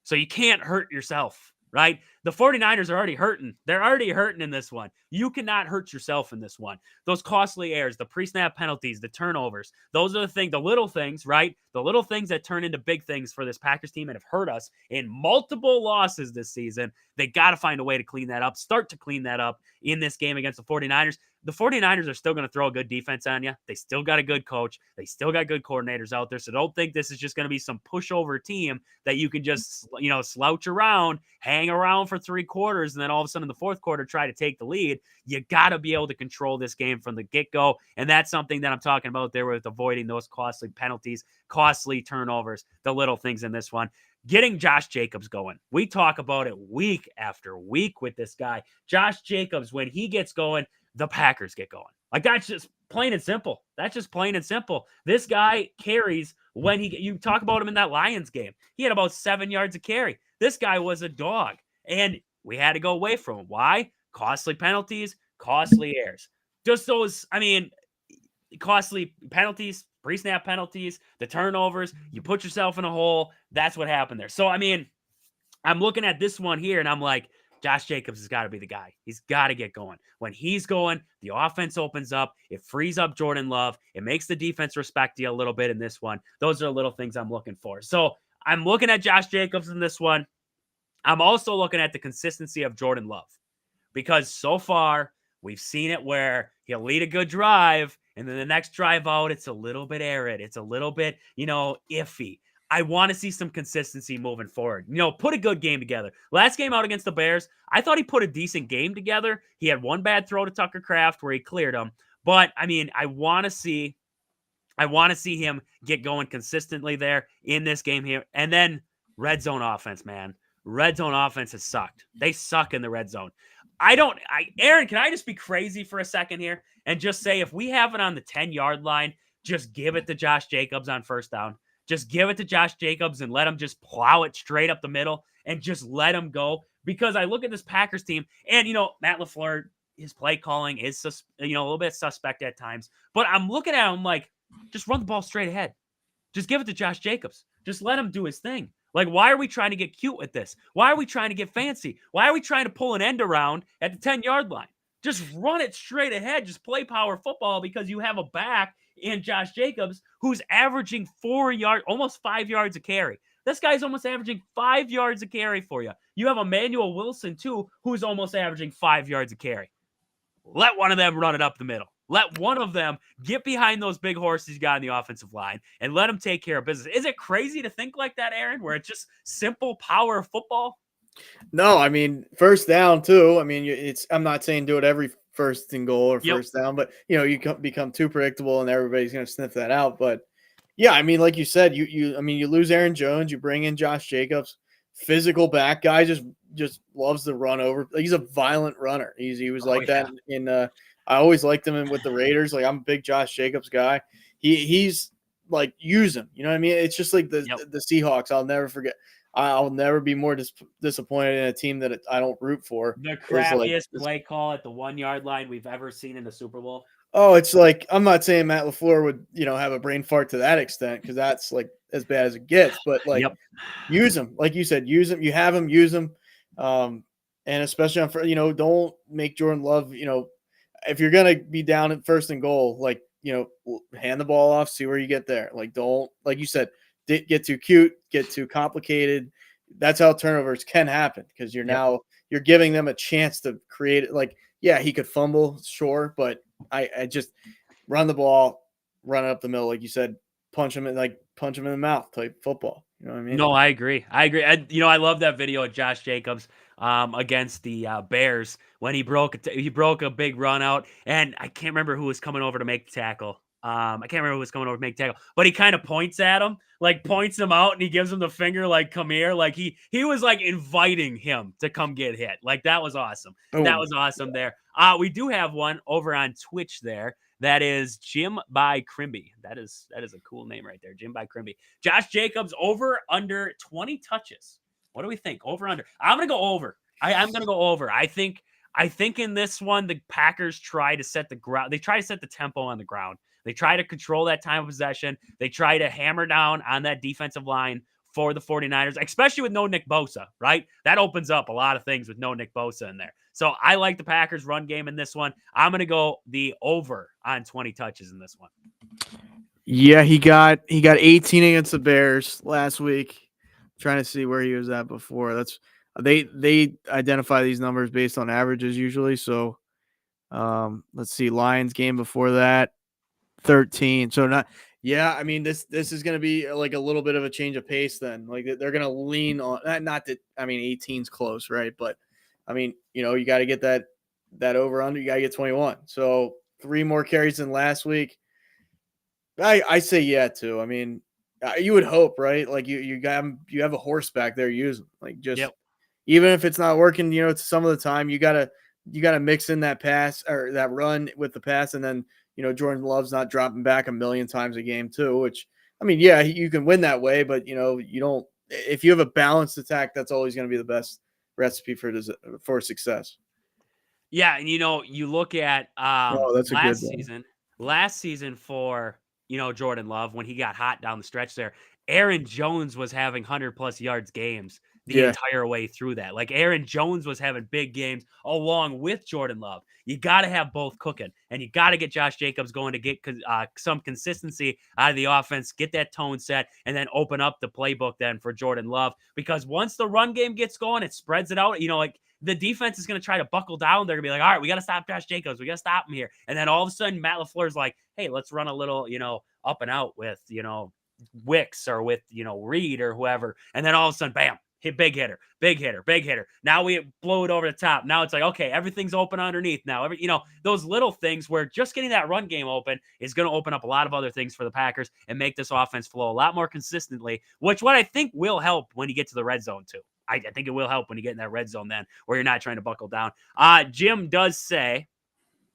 so you can't hurt yourself, right? The 49ers are already hurting. They're already hurting in this one. You cannot hurt yourself in this one. Those costly errors, the pre-snap penalties, the turnovers, those are the things, the little things, right? The little things that turn into big things for this Packers team and have hurt us in multiple losses this season. They got to find a way to clean that up, start to clean that up in this game against the 49ers. The 49ers are still going to throw a good defense on you. They still got a good coach. They still got good coordinators out there. So don't think this is just going to be some pushover team that you can just, slouch around, hang around for 3 quarters, and then all of a sudden in the fourth quarter try to take the lead. You got to be able to control this game from the get-go, and that's something that I'm talking about there with avoiding those costly penalties, costly turnovers, the little things in this one. Getting Josh Jacobs going. We talk about it week after week with this guy. Josh Jacobs, when he gets going, the Packers get going. Like, that's just plain and simple. That's just plain and simple. This guy carries when you talk about him in that Lions game. He had about 7 yards of carry. This guy was a dog, and we had to go away from him. Why? Costly penalties, costly errors. Just those, costly penalties, pre-snap penalties, the turnovers. You put yourself in a hole. That's what happened there. So, I'm looking at this one here, and I'm like, Josh Jacobs has got to be the guy. He's got to get going. When he's going, the offense opens up. It frees up Jordan Love. It makes the defense respect you a little bit in this one. Those are little things I'm looking for. So I'm looking at Josh Jacobs in this one. I'm also looking at the consistency of Jordan Love, because so far we've seen it where he'll lead a good drive, and then the next drive out, it's a little bit arid. It's a little bit, iffy. I want to see some consistency moving forward. Put a good game together. Last game out against the Bears, I thought he put a decent game together. He had one bad throw to Tucker Kraft where he cleared him. But, I want to see him get going consistently there in this game here. And then red zone offense, man. Red zone offense has sucked. They suck in the red zone. Aaron, can I just be crazy for a second here and just say, if we have it on the 10-yard line, just give it to Josh Jacobs on first down. Just give it to Josh Jacobs and let him just plow it straight up the middle and just let him go. Because I look at this Packers team and, Matt LaFleur, his play calling is, a little bit suspect at times. But I'm looking at him like, just run the ball straight ahead. Just give it to Josh Jacobs. Just let him do his thing. Like, why are we trying to get cute with this? Why are we trying to get fancy? Why are we trying to pull an end around at the 10-yard line? Just run it straight ahead. Just play power football, because you have a back in Josh Jacobs who's averaging 4 yards, almost 5 yards a carry. This guy's almost averaging 5 yards a carry for you. You have Emmanuel Wilson, too, who's almost averaging 5 yards a carry. Let one of them run it up the middle. Let one of them get behind those big horses you got in the offensive line and let them take care of business. Is it crazy to think like that, Aaron, where it's just simple power football? No, first down too. I'm not saying do it every first and goal or first down, but you become too predictable and everybody's going to sniff that out. But yeah, like you said, you lose Aaron Jones, you bring in Josh Jacobs, physical back guy, just loves to run over. He's a violent runner. He was like that in I always liked him with the Raiders. Like, I'm a big Josh Jacobs guy. He's like, use him. You know what I mean? It's just like the Seahawks. I'll never forget. I'll never be more disappointed in a team that I don't root for. The crappiest play call at the 1-yard line we've ever seen in the Super Bowl. Oh, it's like, I'm not saying Matt LaFleur would, have a brain fart to that extent, because that's like as bad as it gets. But use him, like you said, use him. You have him, use him, and especially on, don't make Jordan Love, if you're gonna be down at first and goal, hand the ball off, see where you get there. Like, don't, like you said, get too cute, get too complicated. That's how turnovers can happen, because you're giving them a chance to create it. Like, yeah, he could fumble, sure, but I just run the ball, run it up the middle, like you said, punch him in the mouth type football. You know what I mean? No, I agree. I love that video of Josh Jacobs against the Bears when he broke a big run out, and I can't remember who was coming over to make the tackle. I can't remember who's coming over to make tackle, but he kind of points at him, like points him out, and he gives him the finger, like come here, like he was like inviting him to come get hit. Like that was awesome. That was awesome there. We do have one over on Twitch there. That is Jim by Crimby. That is a cool name right there, Jim by Crimby. Josh Jacobs over under 20 touches. What do we think? Over under? I'm gonna go over. I'm gonna go over. I think in this one the Packers try to set the ground. They try to set the tempo on the ground. They try to control that time of possession. They try to hammer down on that defensive line for the 49ers, especially with no Nick Bosa, right? That opens up a lot of things with no Nick Bosa in there. So I like the Packers run game in this one. I'm going to go the over on 20 touches in this one. Yeah, he got 18 against the Bears last week. I'm trying to see where he was at before. That's they identify these numbers based on averages usually. So let's see, Lions game before that, 13. So not, yeah, I mean this is going to be like a little bit of a change of pace then. Like they're going to lean on not that, I mean 18's close, right? But I mean, you got to get that over under, you got to get 21. So 3 more carries than last week. I say yeah too. I mean, you would hope, right? Like you have a horse back there using, like just even if it's not working, some of the time you gotta mix in that pass or that run with the pass, and then Jordan Love's not dropping back a million times a game too. Which I mean, yeah, you can win that way, but you don't. If you have a balanced attack, that's always going to be the best recipe for success. Yeah, and you look at last season for Jordan Love when he got hot down the stretch there. Aaron Jones was having 100+ yards games the entire way through that. Like Aaron Jones was having big games along with Jordan Love. You got to have both cooking, and you got to get Josh Jacobs going to get some consistency out of the offense, get that tone set, and then open up the playbook then for Jordan Love. Because once the run game gets going, it spreads it out. Like the defense is going to try to buckle down. They're going to be like, all right, we got to stop Josh Jacobs. We got to stop him here. And then all of a sudden, Matt LaFleur's like, hey, let's run a little, up and out with, Wicks or with, Reed or whoever. And then all of a sudden, bam, hit big hitter. Now we blow it over the top. Now it's like, okay, everything's open underneath now. Those little things where just getting that run game open is going to open up a lot of other things for the Packers and make this offense flow a lot more consistently, what I think will help when you get to the red zone too. I think it will help when you get in that red zone then where you're not trying to buckle down. Jim does say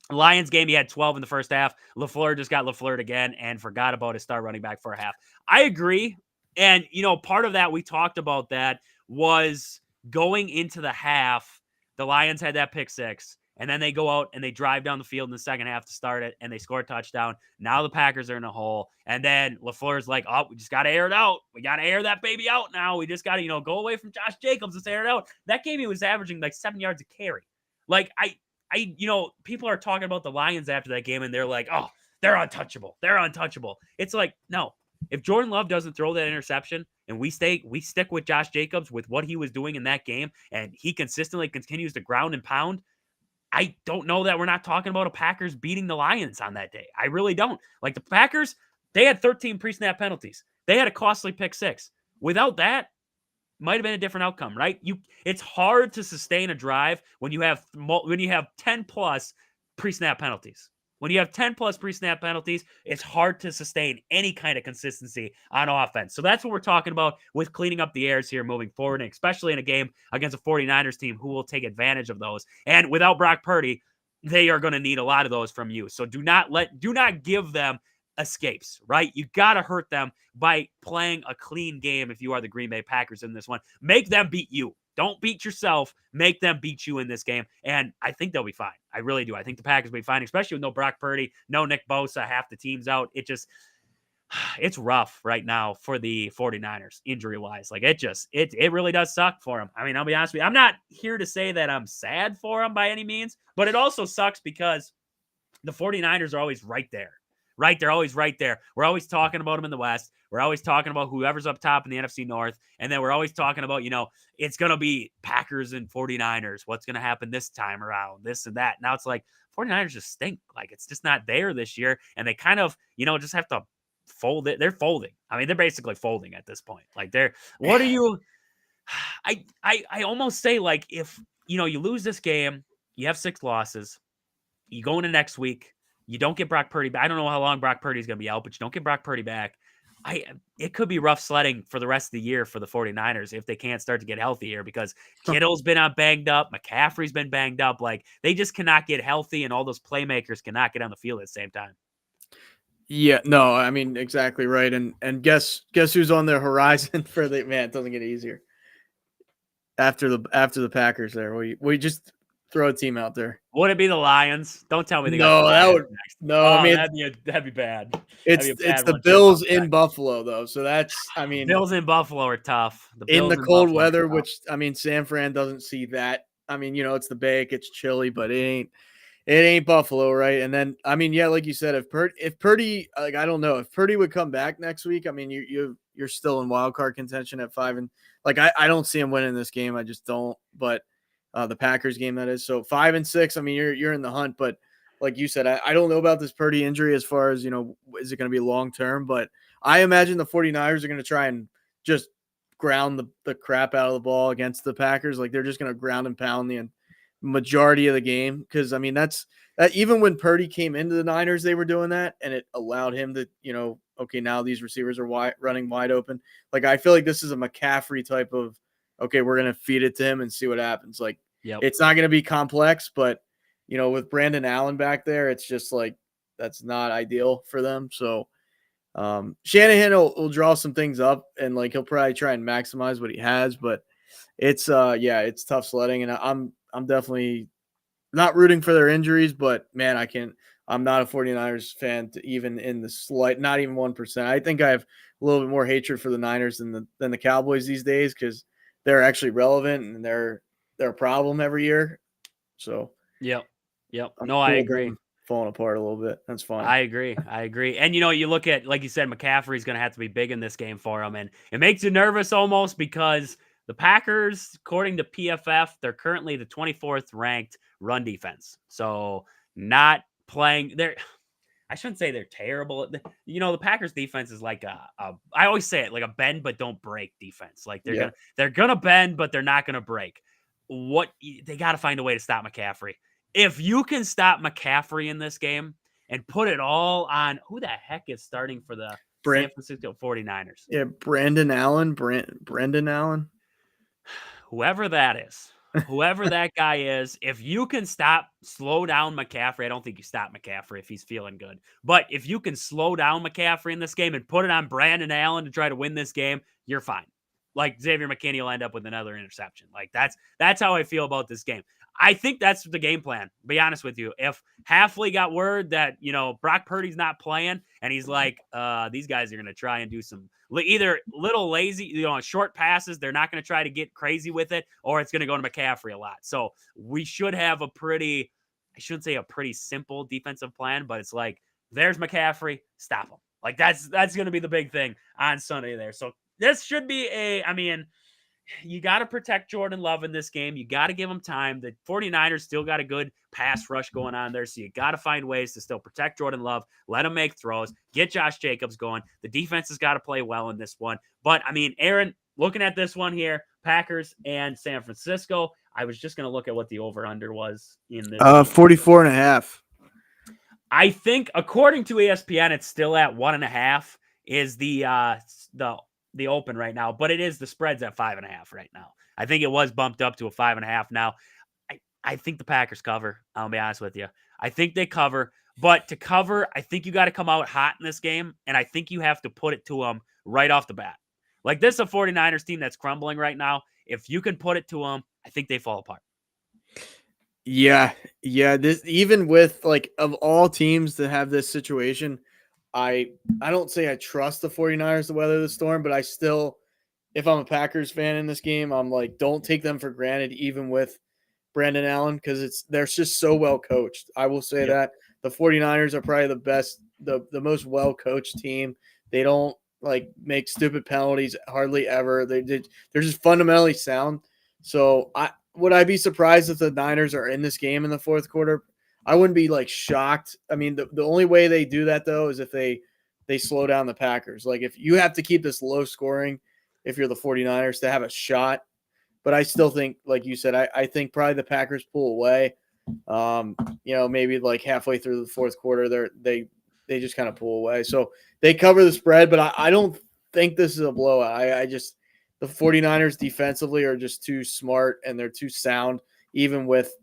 Lions game, he had 12 in the first half. LaFleur just got LaFleured again and forgot about his star running back for a half. I agree. And, part of that, we talked about that, was going into the half, the Lions had that pick six, and then they go out and they drive down the field in the second half to start it, and they score a touchdown. Now the Packers are in a hole, and then LaFleur's like, oh, we just got to air it out. We got to air that baby out now. We just got to, go away from Josh Jacobs. Let's air it out. That game, he was averaging like 7 yards a carry. Like, people are talking about the Lions after that game, and they're like, oh, they're untouchable. It's like, no. If Jordan Love doesn't throw that interception and we stick with Josh Jacobs with what he was doing in that game, and he consistently continues to ground and pound, I don't know that we're not talking about a Packers beating the Lions on that day. I really don't. Like the Packers, they had 13 pre-snap penalties. They had a costly pick six. Without that, might have been a different outcome, right? It's hard to sustain a drive when you have 10 plus pre-snap penalties. When you have 10 plus pre-snap penalties, it's hard to sustain any kind of consistency on offense. So that's what we're talking about with cleaning up the errors here moving forward, and especially in a game against a 49ers team who will take advantage of those. And without Brock Purdy, they are going to need a lot of those from you. So do not give them escapes, right? You got to hurt them by playing a clean game if you are the Green Bay Packers in this one. Make them beat you. Don't beat yourself. Make them beat you in this game. And I think they'll be fine. I really do. I think the Packers will be fine, especially with no Brock Purdy, no Nick Bosa, half the team's out. It's rough right now for the 49ers injury-wise. Like it really does suck for them. I mean, I'll be honest with you. I'm not here to say that I'm sad for them by any means, but it also sucks because the 49ers are always right there. Right? They're always right there. We're always talking about them in the West. We're always talking about whoever's up top in the NFC North. And then we're always talking about, it's going to be Packers and 49ers. What's going to happen this time around? This and that. Now it's like 49ers just stink. Like it's just not there this year. And they kind of, just have to fold it. They're folding. I mean, they're basically folding at this point. Like I almost say like if, you lose this game, you have 6 losses, you go into next week, You don't get Brock Purdy back. I don't know how long Brock Purdy is going to be out, but you don't get Brock Purdy back. It could be rough sledding for the rest of the year for the 49ers if they can't start to get healthy here, because Kittle's been banged up. McCaffrey's been banged up. Like, they just cannot get healthy, and all those playmakers cannot get on the field at the same time. Yeah, no, I mean, exactly right. And guess who's on the horizon for the man? It doesn't get easier after the Packers. There, we just throw a team out there. Would it be the Lions? Don't tell me they No, got that Lions would next. no. Oh, I mean, that'd be bad. it's the Bills in Buffalo though, so that's Bills in Buffalo are tough. In the cold weather, which I mean, San Fran doesn't see that. I mean, it's the Bay, it gets chilly, but it ain't Buffalo, right? And then, I mean, yeah, like you said, if Purdy, like, I don't know if Purdy would come back next week. I mean, you're still in wild card contention at 5, and like I don't see him winning this game. I just don't. But the Packers game, that is, so 5 and 6. I mean, you're in the hunt, but like you said, I don't know about this Purdy injury as far as is it going to be long term? But I imagine the 49ers are going to try and just ground the crap out of the ball against the Packers. Like, they're just going to ground and pound the majority of the game, because I mean that even when Purdy came into the Niners, they were doing that, and it allowed him to okay, now these receivers are running wide open. Like, I feel like this is a McCaffrey type of, okay, we're gonna feed it to him and see what happens. Like, It's not gonna be complex, but with Brandon Allen back there, it's just like that's not ideal for them. So Shanahan will draw some things up, and like he'll probably try and maximize what he has, but it's it's tough sledding, and I'm definitely not rooting for their injuries, but man, I'm not a 49ers fan to even in the slight, not even 1%. I think I have a little bit more hatred for the Niners than the Cowboys these days, because they're actually relevant and they're a problem every year. So Yep. No, I agree. Falling apart a little bit. That's fine. I agree. And you look at, like you said, McCaffrey's going to have to be big in this game for him, and it makes you nervous almost, because the Packers, according to PFF, they're currently the 24th ranked run defense. So not playing there. I shouldn't say they're terrible. The Packers defense is like I always say it, like a bend but don't break defense. Like they're gonna bend, but they're not gonna break. They got to find a way to stop McCaffrey. If you can stop McCaffrey in this game and put it all on, who the heck is starting for the San Francisco 49ers? Yeah, Brandon Allen. Brendan Allen. Whoever that is, whoever that guy is, if you can slow down McCaffrey, I don't think you stop McCaffrey if he's feeling good. But if you can slow down McCaffrey in this game and put it on Brandon Allen to try to win this game, you're fine. Like, Xavier McKinney will end up with another interception. Like, that's how I feel about this game. I think that's the game plan, to be honest with you. If Halfley got word that, Brock Purdy's not playing, and he's like, these guys are going to try and do some either little lazy, short passes. They're not going to try to get crazy with it, or it's going to go to McCaffrey a lot. So we should have I shouldn't say a pretty simple defensive plan, but it's like, there's McCaffrey, stop him. Like, that's going to be the big thing on Sunday there. So this should be you got to protect Jordan Love in this game. You got to give him time. The 49ers still got a good pass rush going on there, so you got to find ways to still protect Jordan Love, let him make throws, get Josh Jacobs going. The defense has got to play well in this one. But, Aaron, looking at this one here, Packers and San Francisco, I was just going to look at what the over-under was in this. 44.5. I think, according to ESPN, it's still at 1.5 is the open right now, but the spread's at 5.5 right now. I think it was bumped up to a 5.5 now. I think the Packers cover. I'll be honest with you. I think they cover, but to cover, I think you got to come out hot in this game, and I think you have to put it to them right off the bat. Like, this is a 49ers team that's crumbling right now. If you can put it to them, I think they fall apart. Yeah. This, even with, like, of all teams that have this situation, I don't say I trust the 49ers to weather the storm, but I still, if I'm a Packers fan in this game, I'm like, don't take them for granted, even with Brandon Allen, because they're just so well coached. I will say that the 49ers are probably the best, the most well coached team. They don't like make stupid penalties hardly ever. They're just fundamentally sound. So would I be surprised if the Niners are in this game in the fourth quarter? I wouldn't be like shocked. I mean, the only way they do that though is if they slow down the Packers. Like, if you have to keep this low scoring, if you're the 49ers, to have a shot. But I still think, like you said, I think probably the Packers pull away. Maybe like halfway through the fourth quarter, they just kind of pull away. So they cover the spread, but I don't think this is a blowout. The 49ers defensively are just too smart and they're too sound, even with,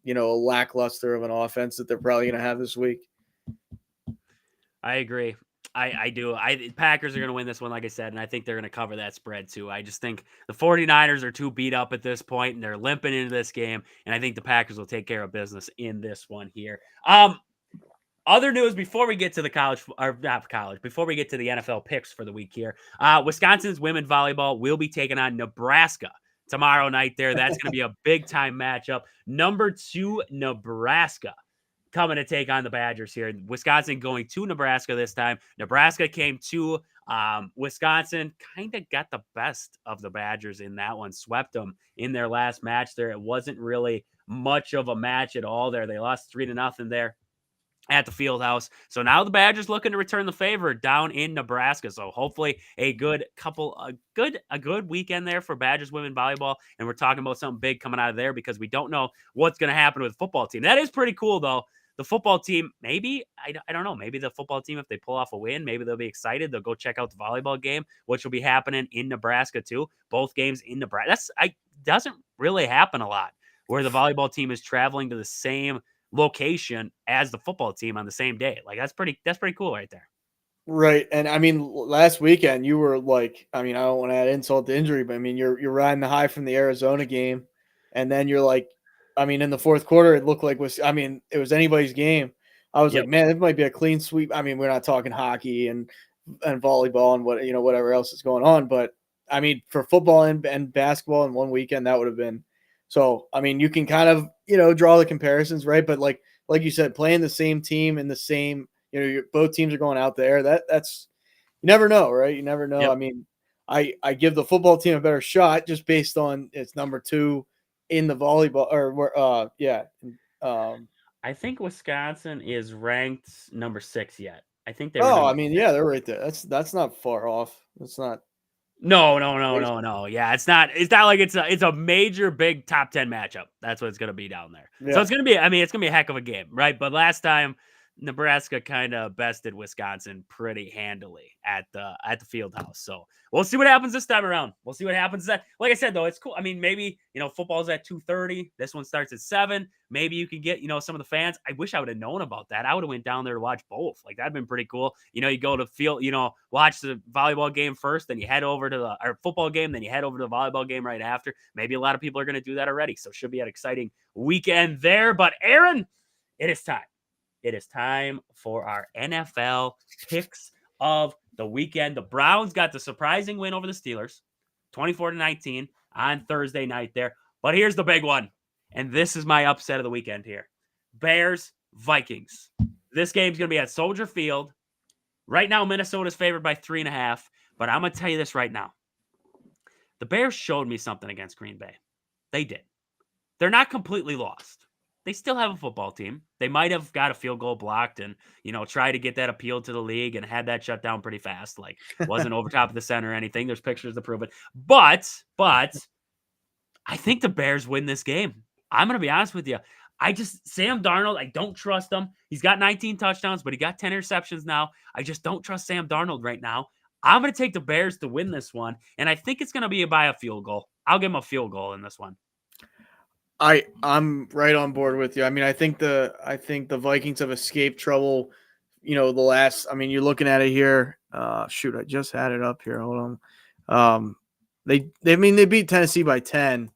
a lackluster of an offense that they're probably going to have this week. I agree. I do. Packers are going to win this one, like I said, and I think they're going to cover that spread too. I just think the 49ers are too beat up at this point, and they're limping into this game, and I think the Packers will take care of business in this one here. Other news before we get to before we get to the NFL picks for the week here. Wisconsin's women volleyball will be taking on Nebraska tomorrow night there. That's going to be a big-time matchup. Number 2, Nebraska, coming to take on the Badgers here. Wisconsin going to Nebraska this time. Nebraska came to Wisconsin, kind of got the best of the Badgers in that one, swept them in their last match there. It wasn't really much of a match at all there. They lost 3-0 there at the field house. So now the Badgers looking to return the favor down in Nebraska. So hopefully a good weekend there for Badgers women volleyball. And we're talking about something big coming out of there because we don't know what's going to happen with the football team. That is pretty cool though. The football team, maybe, I don't know, maybe the football team, if they pull off a win, maybe they'll be excited. They'll go check out the volleyball game, which will be happening in Nebraska too. Both games in Nebraska. Doesn't really happen a lot where the volleyball team is traveling to the same location as the football team on the same day. Like that's pretty cool right there. Right. And I mean, last weekend you were like, I mean, I don't want to add insult to injury, but I mean, you're riding the high from the Arizona game. And then you're like, I mean, in the fourth quarter, it looked like it was anybody's game. I was like, man, it might be a clean sweep. I mean, we're not talking hockey and volleyball and whatever else is going on. But I mean, for football and basketball in one weekend, that would have been. So, I mean, you can kind of, draw the comparisons, right? But like you said, playing the same team in the same, both teams are going out there. That's you never know, right? You never know. Yep. I mean, I give the football team a better shot just based on it's number 2 in the volleyball I think Wisconsin is ranked number 6 yet. I think they. I mean, yeah, they're right there. That's not far off. That's not. No. Yeah, it's not like it's a major big top 10 matchup. That's what it's gonna be down there. Yeah. So it's gonna be a heck of a game, right? But last time Nebraska kind of bested Wisconsin pretty handily at the field house. So we'll see what happens this time around. We'll see what happens. Like I said, though, it's cool. I mean, maybe, football's at 2:30. This one starts at 7. Maybe you could get, some of the fans. I wish I would have known about that. I would have went down there to watch both. Like, that'd been pretty cool. You go to field, watch the volleyball game first, then you head over to the football game, then you head over to the volleyball game right after. Maybe a lot of people are going to do that already. So it should be an exciting weekend there. But Aaron, it is time. It is time for our NFL picks of the weekend. The Browns got the surprising win over the Steelers, 24-19 on Thursday night there. But here's the big one, and this is my upset of the weekend here. Bears-Vikings. This game's going to be at Soldier Field. Right now, Minnesota's favored by 3.5, but I'm going to tell you this right now. The Bears showed me something against Green Bay. They did. They're not completely lost. They still have a football team. They might have got a field goal blocked and, try to get that appeal to the league and had that shut down pretty fast. Like, wasn't over top of the center or anything. There's pictures to prove it. But I think the Bears win this game. I'm going to be honest with you. Sam Darnold, I don't trust him. He's got 19 touchdowns, but he got 10 interceptions now. I just don't trust Sam Darnold right now. I'm going to take the Bears to win this one, and I think it's going to be by a field goal. I'll give him a field goal in this one. I'm right on board with you. I mean, I think the Vikings have escaped trouble. You're looking at it here. I just had it up here. Hold on. They beat Tennessee by 10,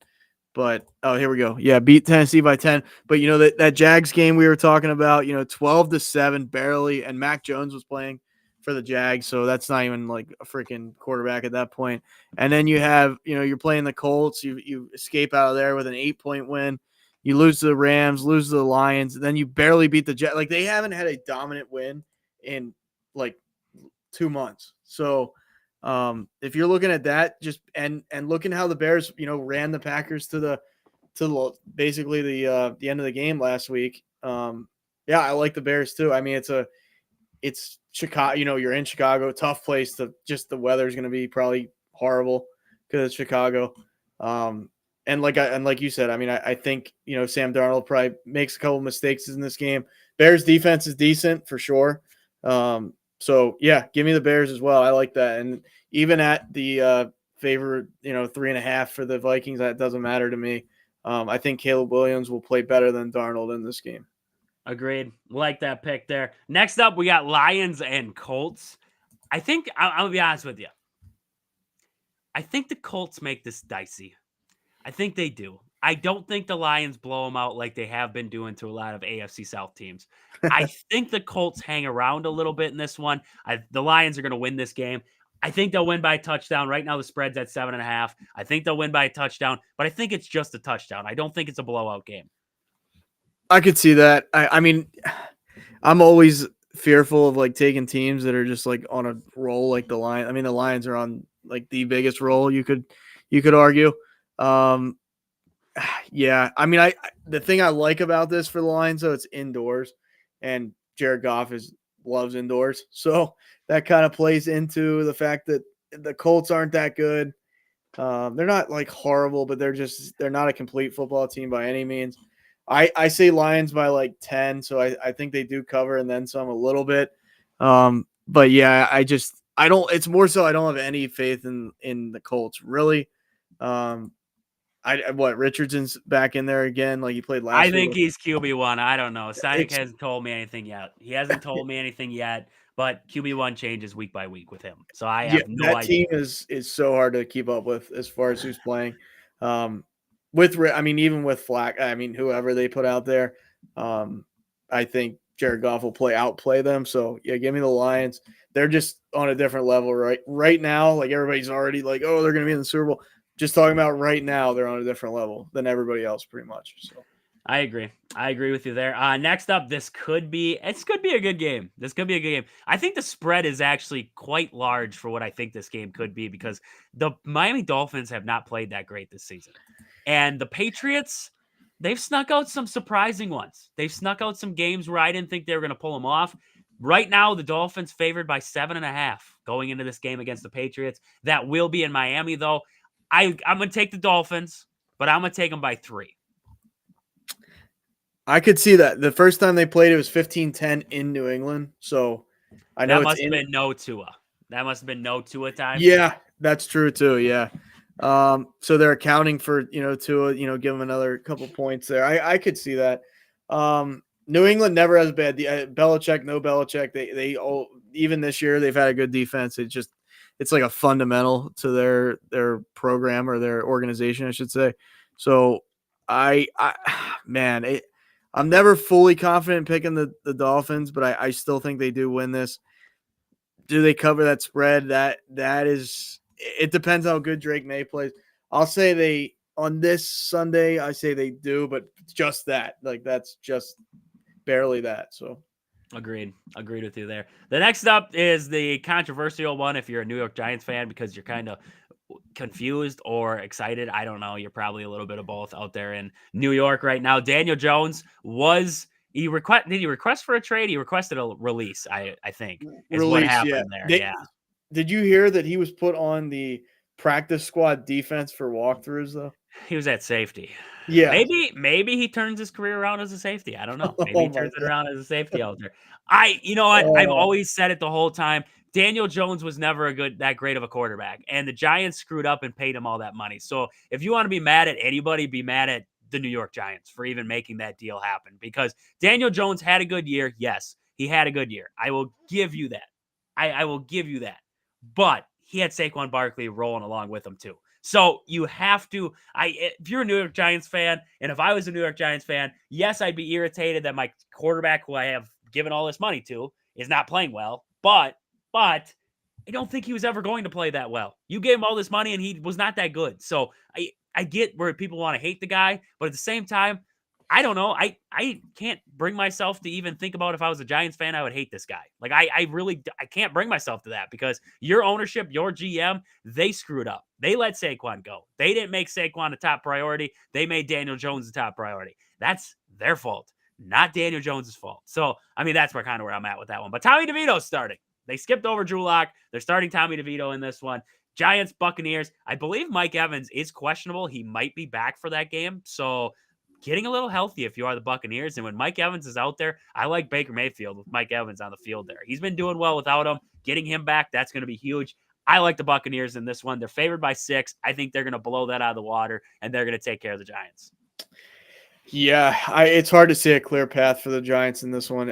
but here we go. Yeah, beat Tennessee by 10. But that Jags game we were talking about, 12-7 barely, and Mac Jones was playing for the Jags, so that's not even like a freaking quarterback at that point. And then you have, you're playing the Colts, you escape out of there with an 8-point win. You lose to the Rams, lose to the Lions, and then you barely beat the Jets. Like, they haven't had a dominant win in like 2 months. So if you're looking at that, just and looking how the Bears, ran the Packers to basically the end of the game last week. Yeah, I like the Bears too. I mean, it's Chicago, you're in Chicago, tough place the weather's going to be probably horrible because it's Chicago. And like you said, I mean, I think, Sam Darnold probably makes a couple mistakes in this game. Bears defense is decent for sure. So yeah, give me the Bears as well. I like that. And even at the favorite, 3.5 for the Vikings, that doesn't matter to me. I think Caleb Williams will play better than Darnold in this game. Agreed. Like that pick there. Next up, we got Lions and Colts. I think I'll be honest with you. I think the Colts make this dicey. I think they do. I don't think the Lions blow them out like they have been doing to a lot of AFC South teams. I think the Colts hang around a little bit in this one. The Lions are going to win this game. I think they'll win by a touchdown. Right now, the spread's at 7.5. I think they'll win by a touchdown, but I think it's just a touchdown. I don't think it's a blowout game. I could see that. I mean, I'm always fearful of like taking teams that are just like on a roll like the Lions. I mean, the Lions are on like the biggest roll you could argue. Yeah, I mean, the thing I like about this for the Lions though, it's indoors, and Jared Goff loves indoors, so that kind of plays into the fact that the Colts aren't that good. They're not like horrible, but they're not a complete football team by any means. I say Lions by like 10, so I think they do cover and then some a little bit. But yeah, I don't. It's more so I don't have any faith in the Colts really. Richardson's back in there again, like he played last year. I think he's QB1. I don't know. Sinek hasn't told me anything yet. He hasn't told me anything yet, but QB1 changes week by week with him. So I have no idea. That team is so hard to keep up with as far as who's playing. Even with Flack, whoever they put out there, I think Jared Goff will outplay them. So yeah, give me the Lions. They're just on a different level right now. Like everybody's already like, oh, they're going to be in the Super Bowl. Just talking about right now, they're on a different level than everybody else, pretty much. So I agree. I agree with you there. Next up, this could be a good game. This could be a good game. I think the spread is actually quite large for what I think this game could be because the Miami Dolphins have not played that great this season. And the Patriots, they've snuck out some surprising ones. They've snuck out some games where I didn't think they were going to pull them off. Right now, the Dolphins favored by 7.5 going into this game against the Patriots. That will be in Miami, though. I'm going to take the Dolphins, but I'm going to take them by 3. I could see that. The first time they played, it was 15-10 in New England. So I know that must have been no Tua. That must have been no Tua time. Yeah, that's true too. Yeah. So they're accounting for, Tua, give them another couple points there. I could see that. New England never has bad. Belichick, no Belichick. They all, even this year, they've had a good defense. It's like a fundamental to their program or their organization, I should say. So I'm never fully confident picking the Dolphins, but I still think they do win this. Do they cover that spread? That is, it depends how good Drake May plays. I'll say on this Sunday, I say they do, but just that, like that's just barely that. So agreed with you there. The next up is the controversial one. If you're a New York Giants fan, because you're kind of confused or excited, I don't know. You're probably a little bit of both out there in New York right now. Daniel Jones did he request for a trade? He requested a release, I think, is what happened there. Did you hear that he was put on the practice squad defense for walkthroughs though? He was at safety. Yeah. Maybe he turns his career around as a safety. I don't know. Maybe he turns it around as a safety out there. You know what? I've always said it the whole time. Daniel Jones was never that great of a quarterback, and the Giants screwed up and paid him all that money. So if you want to be mad at anybody, be mad at the New York Giants for even making that deal happen, because Daniel Jones had a good year. Yes, he had a good year. I will give you that. I will give you that. But he had Saquon Barkley rolling along with him too. So you have to, if you're a New York Giants fan, and if I was a New York Giants fan, yes, I'd be irritated that my quarterback, who I have given all this money to, is not playing well. But I don't think he was ever going to play that well. You gave him all this money, and he was not that good. So I get where people want to hate the guy, but at the same time, I don't know. I can't bring myself to even think about if I was a Giants fan, I would hate this guy. Like I can't bring myself to that, because your ownership, your GM, they screwed up. They let Saquon go. They didn't make Saquon a top priority. They made Daniel Jones a top priority. That's their fault, not Daniel Jones's fault. So, that's kind of where I'm at with that one. But Tommy DeVito's starting. They skipped over Drew Lock. They're starting Tommy DeVito in this one. Giants, Buccaneers. I believe Mike Evans is questionable. He might be back for that game. So getting a little healthy if you are the Buccaneers. And when Mike Evans is out there, I like Baker Mayfield with Mike Evans on the field there. He's been doing well without him. Getting him back, that's going to be huge. I like the Buccaneers in this one. They're favored by 6. I think they're going to blow that out of the water, and they're going to take care of the Giants. Yeah, it's hard to see a clear path for the Giants in this one.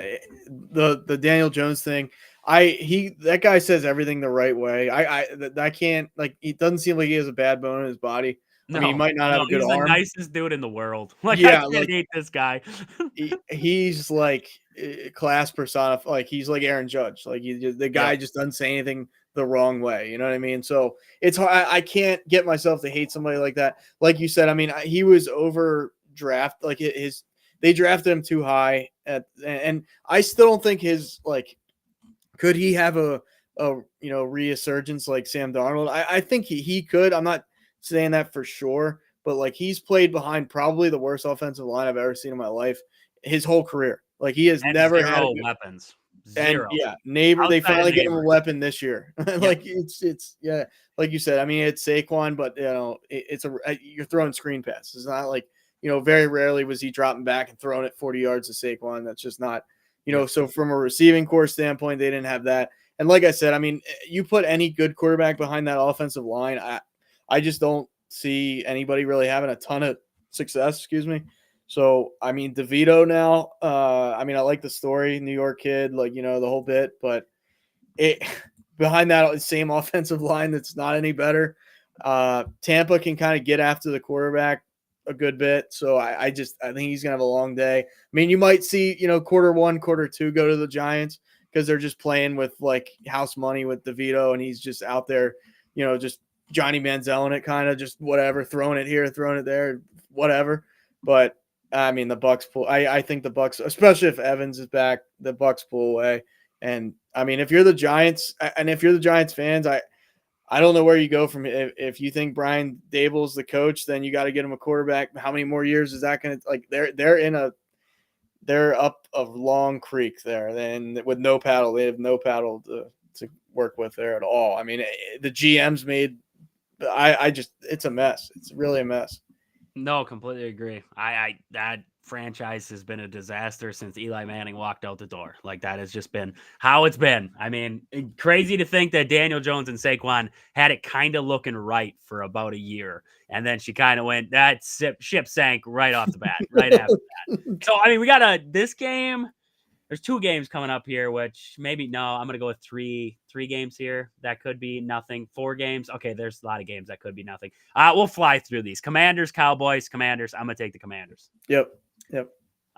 The Daniel Jones thing, that guy says everything the right way. I can't, like, it doesn't seem like he has a bad bone in his body. No, I mean, he might not have a good he's arm. the nicest dude in the world. Like, Yeah, I can't hate this guy. He's like class personified. Like, he's like Aaron Judge. Like, the guy just doesn't say anything the wrong way. You know what I mean? So it's hard. I can't get myself to hate somebody like that. Like you said, I mean, he was over draft. Like, they drafted him too high and I still don't think could he have a resurgence like Sam Darnold? I think he could. I'm not saying that for sure, but like, he's played behind probably the worst offensive line I've ever seen in my life his whole career. Like, he has never had weapons. Zero. And neighbor, they finally get him a weapon this year. Like, it's like you said, I mean, it's Saquon, but you're throwing screen passes. It's not like, very rarely was he dropping back and throwing it 40 yards to Saquon. That's just not, so from a receiving core standpoint, they didn't have that. And like I said, I mean, you put any good quarterback behind that offensive line, I just don't see anybody really having a ton of success. Excuse me. So, I mean, DeVito now, I mean, I like the story, New York kid, like, the whole bit, but behind that same offensive line that's not any better. Tampa can kind of get after the quarterback a good bit. So I think he's going to have a long day. I mean, you might see, quarter 1, quarter 2 go to the Giants because they're just playing with like house money with DeVito, and he's just out there, just Johnny Manziel-ing it, kind of just whatever, throwing it here, throwing it there, whatever. But I mean, the Bucs pull. I think the Bucs, especially if Evans is back, the Bucs pull away. And I mean, if you're the Giants, and if you're the Giants fans, I don't know where you go from here. If you think Brian Daboll's the coach, then you got to get him a quarterback. How many more years is that going to, like, they're up a long creek there, and with no paddle. They have no paddle to work with there at all. I mean, the GM's made. It's a mess. It's really a mess. No, completely agree. That franchise has been a disaster since Eli Manning walked out the door. Like, that has just been how it's been. I mean, crazy to think that Daniel Jones and Saquon had it kind of looking right for about a year. And then she kind of went, that ship sank right off the bat, right after that. So, I mean, we got this game. There's 2 games coming up here, which maybe I'm going to go with three games here. That could be nothing. 4 games. Okay, there's a lot of games that could be nothing. We'll fly through these. Commanders, Cowboys, Commanders. I'm going to take the Commanders. Yep. All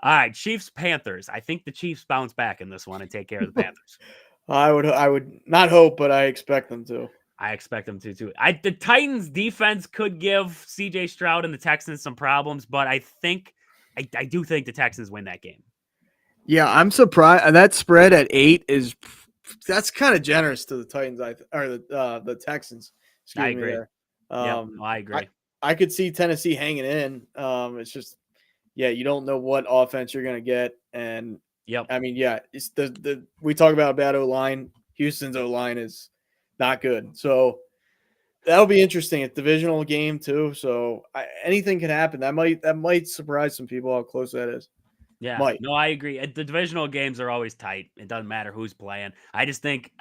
right, Chiefs, Panthers. I think the Chiefs bounce back in this one and take care of the Panthers. I would not hope, but I expect them to. I expect them to too. The Titans defense could give CJ Stroud and the Texans some problems, but I do think the Texans win that game. Yeah, I'm surprised. That spread at 8 that's kind of generous to the Titans, or the Texans. I agree. I agree. I could see Tennessee hanging in. It's just, you don't know what offense you're going to get, and I mean, it's we talk about a bad O-line. Houston's O-line is not good, so that'll be interesting. It's a divisional game too, so anything can happen. That might surprise some people how close that is. Yeah, no, I agree. The divisional games are always tight. It doesn't matter who's playing. I just think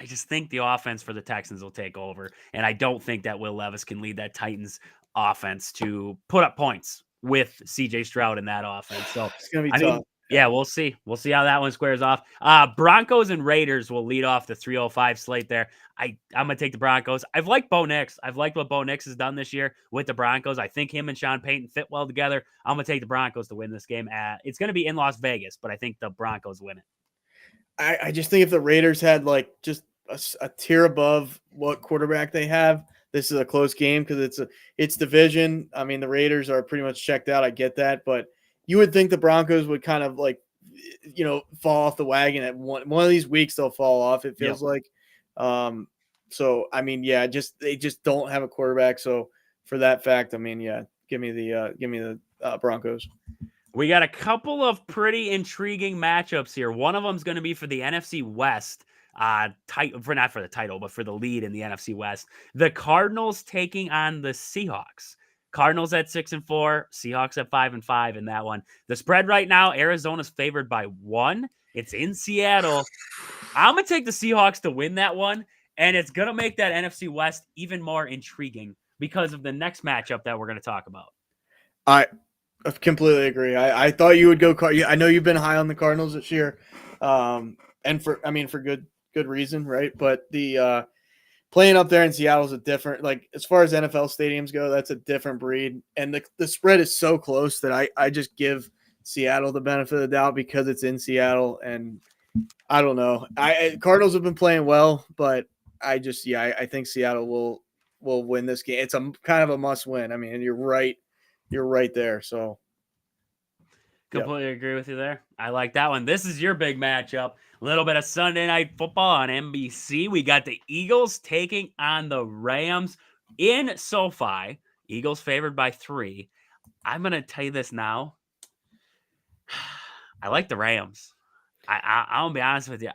the offense for the Texans will take over, and I don't think that Will Levis can lead that Titans offense to put up points with CJ Stroud in that offense. So it's gonna be tough. We'll see. We'll see how that one squares off. Broncos and Raiders will lead off the 305 slate there. I'm going to take the Broncos. I've liked Bo Nix. I've liked what Bo Nix has done this year with the Broncos. I think him and Sean Payton fit well together. I'm going to take the Broncos to win this game. It's going to be in Las Vegas, but I think the Broncos win it. I just think if the Raiders had like just a tier above what quarterback they have, this is a close game because it's division. I mean, the Raiders are pretty much checked out. I get that, but you would think the Broncos would kind of like, fall off the wagon at one of these weeks. They'll fall off. It feels like. So I mean, they just don't have a quarterback. So for that fact, I mean, give me the Broncos. We got a couple of pretty intriguing matchups here. One of them is going to be for the NFC West. not for the title, but for the lead in the NFC West. The Cardinals taking on the Seahawks. Cardinals at 6-4, Seahawks at 5-5 in that one. The spread right now, Arizona's favored by 1. It's in Seattle. I'm going to take the Seahawks to win that one, and it's going to make that NFC West even more intriguing because of the next matchup that we're going to talk about. I completely agree. I thought you would go. I know you've been high on the Cardinals this year, and for good reason, right? But the playing up there in Seattle is a different, like as far as NFL stadiums go, that's a different breed, and the spread is so close that I just give Seattle the benefit of the doubt because it's in Seattle, and I don't know. Cardinals have been playing well, but I think Seattle will win this game. It's a kind of a must win. I mean, and you're right there. So completely agree with you there. I like that one. This is your big matchup. A little bit of Sunday Night Football on NBC. We got the Eagles taking on the Rams in SoFi. Eagles favored by 3. I'm going to tell you this now. I like the Rams. I'll be honest with you.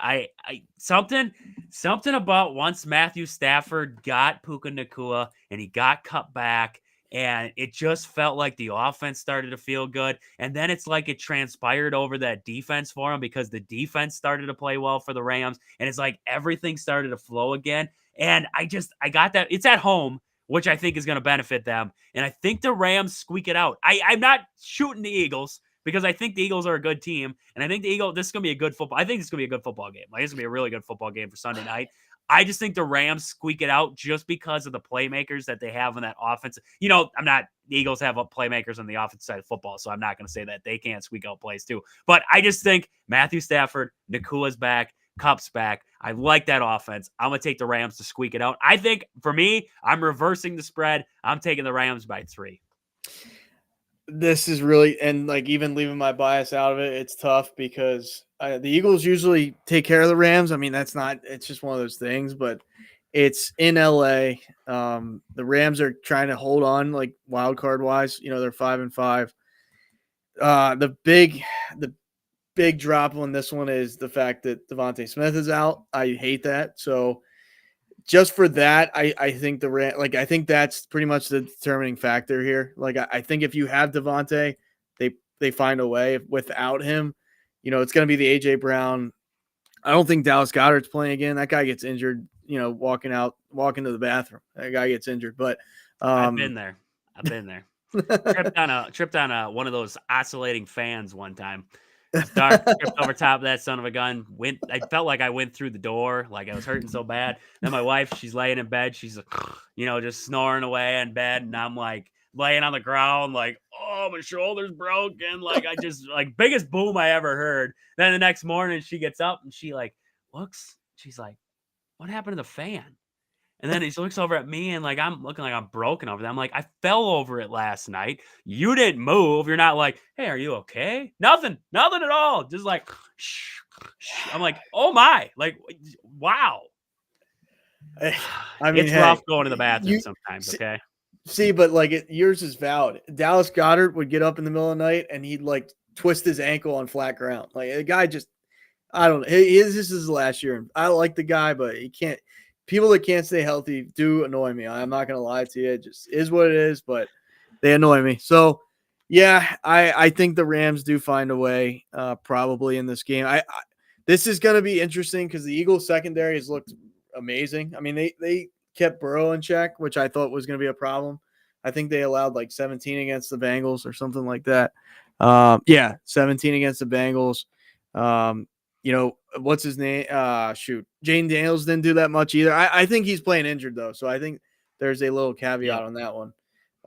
Something about once Matthew Stafford got Puka Nacua and he got cut back, and it just felt like the offense started to feel good. And then it's like it transpired over that defense for him because the defense started to play well for the Rams. And it's like everything started to flow again. And I got that. It's at home, which I think is going to benefit them. And I think the Rams squeak it out. I'm not shooting the Eagles because I think the Eagles are a good team. And I think this is going to be a good football. I think this is going to be a good football game. Like, it's going to be a really good football game for Sunday night. I just think the Rams squeak it out just because of the playmakers that they have on that offense. The Eagles have playmakers on the offensive side of football, so I'm not going to say that they can't squeak out plays too. But I just think Matthew Stafford, Nakua's back, Kupp's back. I like that offense. I'm going to take the Rams to squeak it out. I think, for me, I'm reversing the spread. I'm taking the Rams by 3. This is really, and like even leaving my bias out of it, it's tough because the Eagles usually take care of the Rams. I mean, it's just one of those things, but it's in LA. The Rams are trying to hold on, like wild card wise. They're 5-5. The big drop on this one is the fact that Devontae Smith is out. I hate that. So just for that, I think I think that's pretty much the determining factor here. Like, I think if you have Devontae, they find a way. Without him, it's going to be the A.J. Brown. I don't think Dallas Goedert's playing again. That guy gets injured, walking to the bathroom. That guy gets injured. But I've been there. Tripped on one of those oscillating fans one time. It's dark, tripped over top of that son of a gun. I felt like I went through the door, like I was hurting so bad. Then my wife, she's laying in bed. She's like, just snoring away in bed. And I'm like laying on the ground, like, oh, my shoulder's broken. Like, I just, like, biggest boom I ever heard. Then the next morning she gets up and she like looks, she's like, what happened to the fan? And then he looks over at me and like I'm looking like I'm broken over there. I'm like, I fell over it last night. You didn't move. You're not like, hey, are you okay? Nothing at all. Just like, shh. I'm like, oh my, like, wow. I mean, it's rough going to the bathroom sometimes. Okay. See, but like yours is valid. Dallas Goedert would get up in the middle of the night and he'd like twist his ankle on flat ground. Like the guy just, I don't know. This is his last year. I like the guy, but he can't. People that can't stay healthy do annoy me. I'm not going to lie to you. It just is what it is, but they annoy me. So, yeah, I think the Rams do find a way probably in this game. This is going to be interesting because the Eagles secondary has looked amazing. I mean, they kept Burrow in check, which I thought was going to be a problem. I think they allowed like 17 against the Bengals or something like that. 17 against the Bengals. What's his name? Jane Daniels didn't do that much either. I think he's playing injured though, so I think there's a little caveat on that one.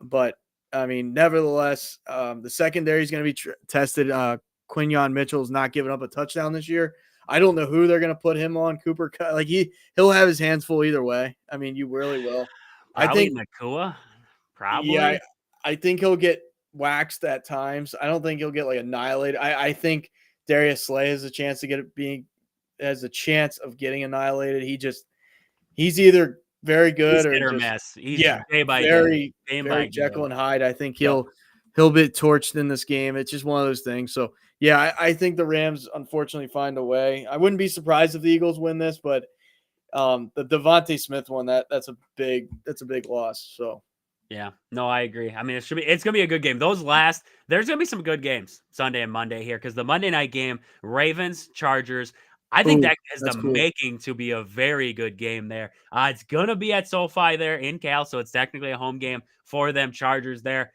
But I mean, nevertheless, the secondary is going to be tested. Quinyon Mitchell is not giving up a touchdown this year. I don't know who they're going to put him on. Cooper, like he'll have his hands full either way. I mean, you really will. Probably I think Nakua. Probably. Yeah, I think he'll get waxed at times. I don't think he'll get like annihilated. I think Darius Slay has a chance of getting annihilated. He's either very good or hit or miss. Day by very Jekyll and Hyde. I think he'll be torched in this game. It's just one of those things. So Yeah, I think the Rams unfortunately find a way. I wouldn't be surprised if the Eagles win this, but the Devontae Smith one, that's a big loss. So Yeah, no, I agree. I mean, it's gonna be a good game. There's gonna be some good games Sunday and Monday here because the Monday night game, Ravens, Chargers. I think ooh, that has the that's cool. making to be a very good game there. It's gonna be at SoFi there in Cal, so it's technically a home game for them Chargers there.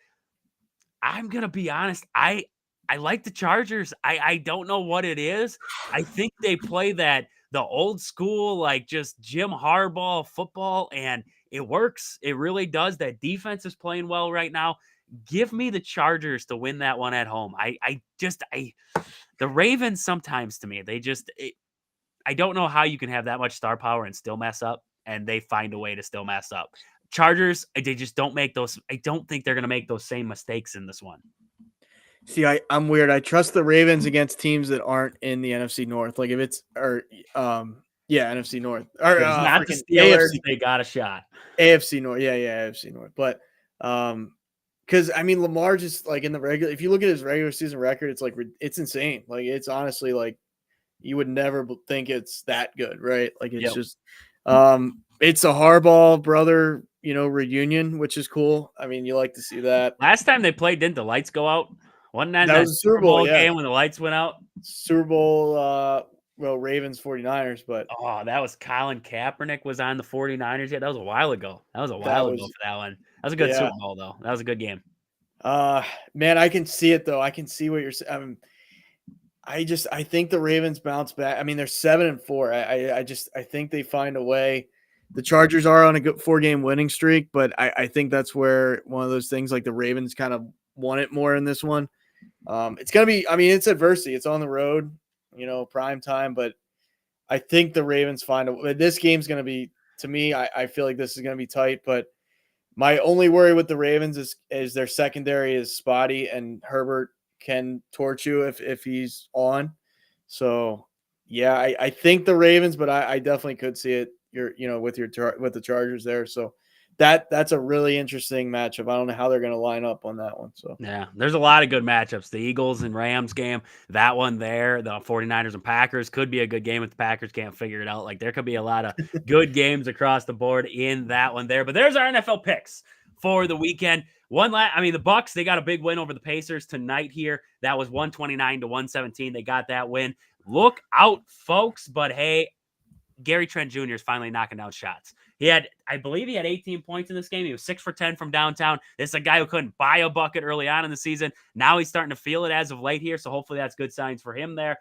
I'm gonna be honest. I like the Chargers. I don't know what it is. I think they play the old school, like just Jim Harbaugh football, and it works. It really does. That defense is playing well right now. Give me the Chargers to win that one at home. The Ravens sometimes to me, I don't know how you can have that much star power and still mess up, and they find a way to still mess up. Chargers, they just don't make those. I don't think they're going to make those same mistakes in this one. See, I'm weird. I trust the Ravens against teams that aren't in the NFC North. Like if it's NFC North or It's not the freaking Steelers. AFC. They got a shot. AFC North. Yeah, AFC North. But because I mean Lamar just like in the regular. If you look at his regular season record, it's like it's insane. Like it's honestly like you would never think it's that good, right? Like it's just it's a Harbaugh brother, reunion, which is cool. I mean, you like to see that. Last time they played, didn't the lights go out? Wasn't that was a Super Bowl game when the lights went out? Super Bowl, Ravens 49ers, but that was Colin Kaepernick was on the 49ers. Yeah, that was a while ago. For that one. That was a good Super Bowl, though. That was a good game. Man, I can see it, though. I can see what you're saying. I think the Ravens bounce back. I mean, they're 7-4. I think they find a way. The Chargers are on a good 4-game winning streak, but I think that's where one of those things like the Ravens kind of want it more in this one. It's going to be, I mean, it's adversity. It's on the road, prime time, but I think the Ravens find a way. This game's going to be, to me, I feel like this is going to be tight, but my only worry with the Ravens is their secondary is spotty and Herbert can torch you if he's on. So, yeah, I think the Ravens, but I definitely could see it. With the Chargers there. So that's a really interesting matchup. I don't know how they're going to line up on that one. So yeah, there's a lot of good matchups. The Eagles and Rams game, that one there, the 49ers and Packers could be a good game if the Packers can't figure it out. Like there could be a lot of good games across the board in that one there. But there's our NFL picks for the weekend. The Bucks, they got a big win over the Pacers tonight here. That was 129-117. They got that win. Look out, folks. But hey, Gary Trent Jr. is finally knocking down shots. I believe he had 18 points in this game. He was 6 for 10 from downtown. This is a guy who couldn't buy a bucket early on in the season. Now he's starting to feel it as of late here, so hopefully that's good signs for him there.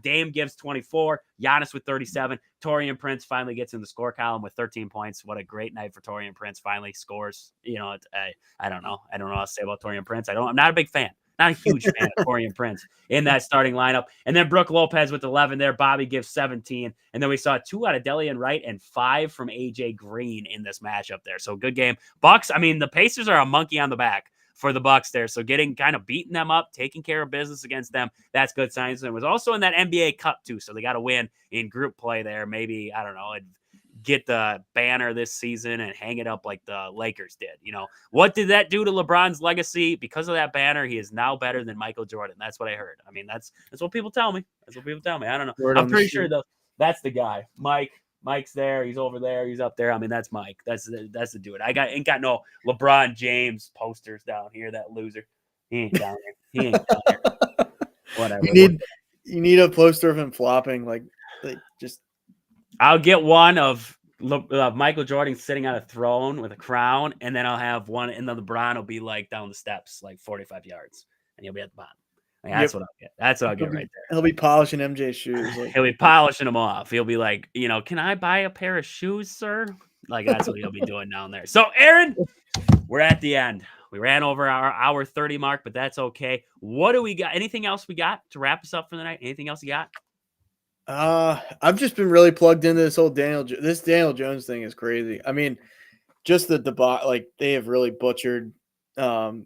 Dame gives 24. Giannis with 37. Taurean Prince finally gets in the score column with 13 points. What a great night for Taurean Prince. Finally scores. I don't know. I don't know what to say about Taurean Prince. I'm not a big fan. Not a huge fan of Taurean Prince in that starting lineup. And then Brooke Lopez with 11 there. Bobby gives 17. And then we saw 2 out of Delian Wright and 5 from AJ Green in this matchup there. So good game. Bucks, the Pacers are a monkey on the back for the Bucks there. So getting kind of beating them up, taking care of business against them, that's good signs. And it was also in that NBA Cup too. So they got to win in group play there. Maybe, I don't know, get the banner this season and hang it up like the Lakers did. What did that do to LeBron's legacy? Because of that banner, he is now better than Michael Jordan. That's what I heard. That's what people tell me. I don't know. I'm pretty sure that's the guy. Mike's there. He's over there. He's up there. That's Mike. That's the dude. Ain't got no LeBron James posters down here. That loser. He ain't down there. Whatever. You need a poster of him flopping like just. I'll get one of Michael Jordan sitting on a throne with a crown, and then I'll have one, and then LeBron will be like down the steps, like 45 yards, and he'll be at the bottom. That's what I'll get. That's what I'll get right there. He'll be polishing MJ's shoes. He'll be polishing them off. He'll be like, can I buy a pair of shoes, sir? Like that's what he'll be doing down there. So, Aaron, we're at the end. We ran over our hour 30 mark, but that's okay. What do we got? Anything else we got to wrap us up for the night? Anything else you got? I've just been really plugged into this whole Daniel Jones thing is crazy. Just the debate, like they have really butchered. I'll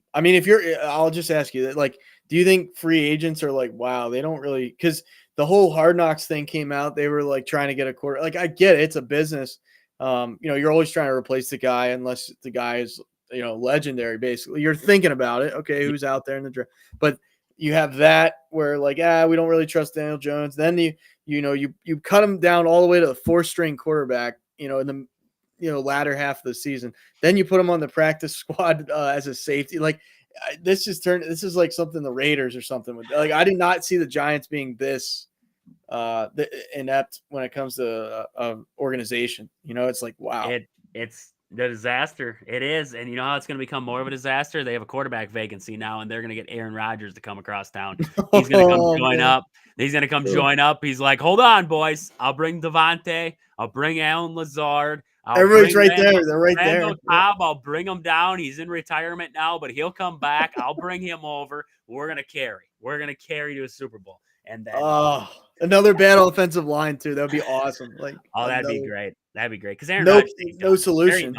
just ask you that, like, do you think free agents are like, wow, they don't really, because the whole Hard Knocks thing came out, they were like trying to get a quarter. Like, I get it, it's a business. You're always trying to replace the guy unless the guy is, legendary. Basically, you're thinking about it. Okay, who's out there in the draft? But you have that where like we don't really trust Daniel Jones. Then you cut him down all the way to the 4th-string quarterback. In the latter half of the season. Then you put him on the practice squad as a safety. Like this is like something the Raiders or something. Like I did not see the Giants being this inept when it comes to organization. It's like wow. It's the disaster. It is, and you know how it's going to become more of a disaster. They have a quarterback vacancy now, and they're going to get Aaron Rodgers to come across town. He's going to come join up. He's going to come join up. He's like, hold on, boys. I'll bring Devontae. I'll bring Alan Lazard. Everybody's right there. They're right there. Cobb, I'll bring him down. He's in retirement now, but he'll come back. I'll bring him over. We're going to carry. We're going to carry to a Super Bowl. And then another bad offensive line too. That would be awesome. Like that'd be great. That'd be great. Because Aaron Rodgers no solution.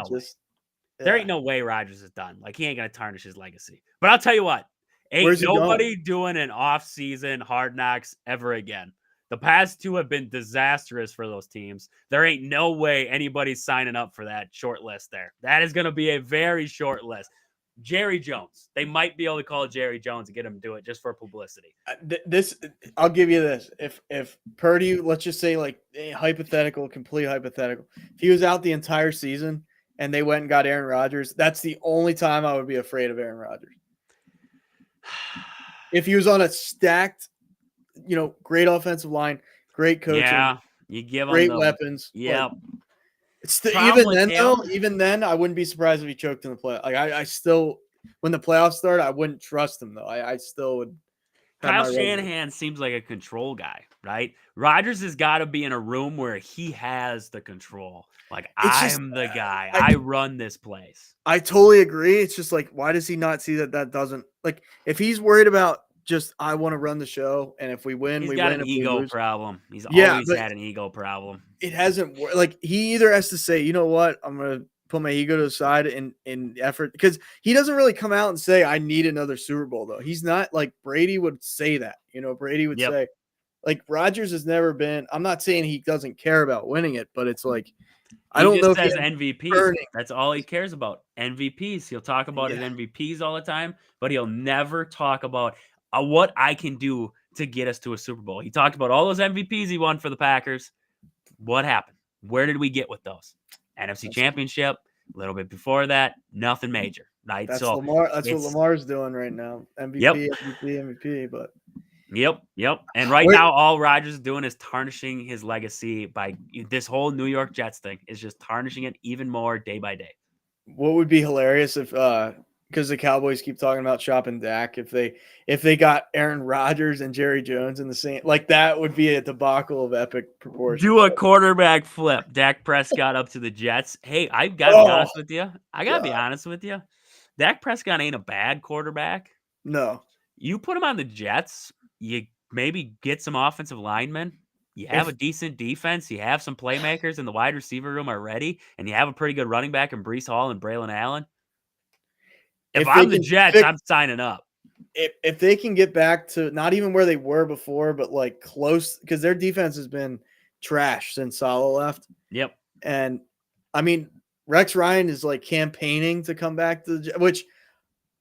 There ain't no way Rodgers is done. Like he ain't gonna tarnish his legacy. But I'll tell you what, ain't nobody doing an off-season Hard Knocks ever again. The past 2 have been disastrous for those teams. There ain't no way anybody's signing up for that short list there. That is gonna be a very short list. Jerry Jones. They might be able to call Jerry Jones and get him to do it just for publicity. I'll give you this. If Purdy, let's just say like complete hypothetical, if he was out the entire season and they went and got Aaron Rodgers, that's the only time I would be afraid of Aaron Rodgers. If he was on a stacked, great offensive line, great coaching, you give him great weapons. Yeah. Even then, I wouldn't be surprised if he choked in the play. Like I still, when the playoffs start, I wouldn't trust him though. I still would. Kyle Shanahan seems like a control guy, right? Rodgers has got to be in a room where he has the control. Like I'm the guy. I run this place. I totally agree. It's just like, why does he not see that doesn't like if he's worried about just I want to run the show, and if we win, we win. He's got an ego problem. He's always had an ego problem. It hasn't worked. Like he either has to say, you know what, I'm gonna put my ego to the side in effort, because he doesn't really come out and say I need another Super Bowl though. He's not like Brady would say that. Brady would say, like Rodgers has never been. I'm not saying he doesn't care about winning it, but it's like I don't know if he MVP. That's all he cares about. MVPs. He'll talk about his MVPs all the time, but he'll never talk about what I can do to get us to a Super Bowl. He talked about all those MVPs he won for the Packers. What happened? Where did we get with those? NFC Championship. A little bit before that, nothing major, right? That's Lamar. That's what Lamar's doing right now. MVP, MVP. But Yep. And right now, all Rodgers is doing is tarnishing his legacy by this whole New York Jets thing is just tarnishing it even more day by day. What would be hilarious if because the Cowboys keep talking about shopping Dak, if they got Aaron Rodgers and Jerry Jones in the same, like that would be a debacle of epic proportions. Do a quarterback flip. Dak Prescott up to the Jets. Hey, I've got to be honest with you. I got to be honest with you. Dak Prescott ain't a bad quarterback. No. You put him on the Jets, you maybe get some offensive linemen. You have a decent defense. You have some playmakers in the wide receiver room already, and you have a pretty good running back in Breece Hall and Braylon Allen. If I'm the Jets, I'm signing up. If they can get back to not even where they were before, but like close, because their defense has been trash since Saleh left. Yep. And I mean, Rex Ryan is like campaigning to come back to the Jets, which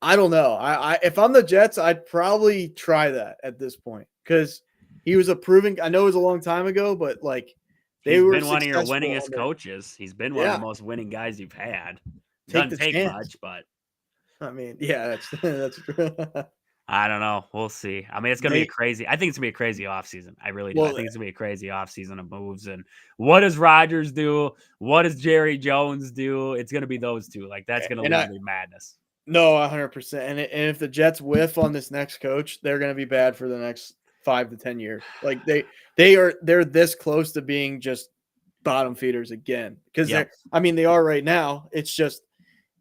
I don't know. If I'm the Jets, I'd probably try that at this point, because he was a proven. I know it was a long time ago, but like he's been one of your winningest coaches. He's been one of the most winning guys you've had. Doesn't take much, but. I mean, yeah, that's true. I don't know. We'll see. I mean, it's going to be crazy. I think it's going to be a crazy offseason. I really do. I think it's going to be a crazy offseason of moves. And what does Rodgers do? What does Jerry Jones do? It's going to be those two. Like, that's going to be madness. No, 100%. And if the Jets whiff on this next coach, they're going to be bad for the next 5 to 10 years. Like, they're this close to being just bottom feeders again. Because they are right now. It's just,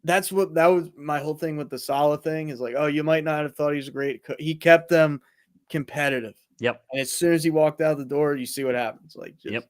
that was my whole thing with the Saleh thing is like, oh, you might not have thought he was a great coach. He kept them competitive. Yep. And as soon as he walked out the door, you see what happens. Like, yep.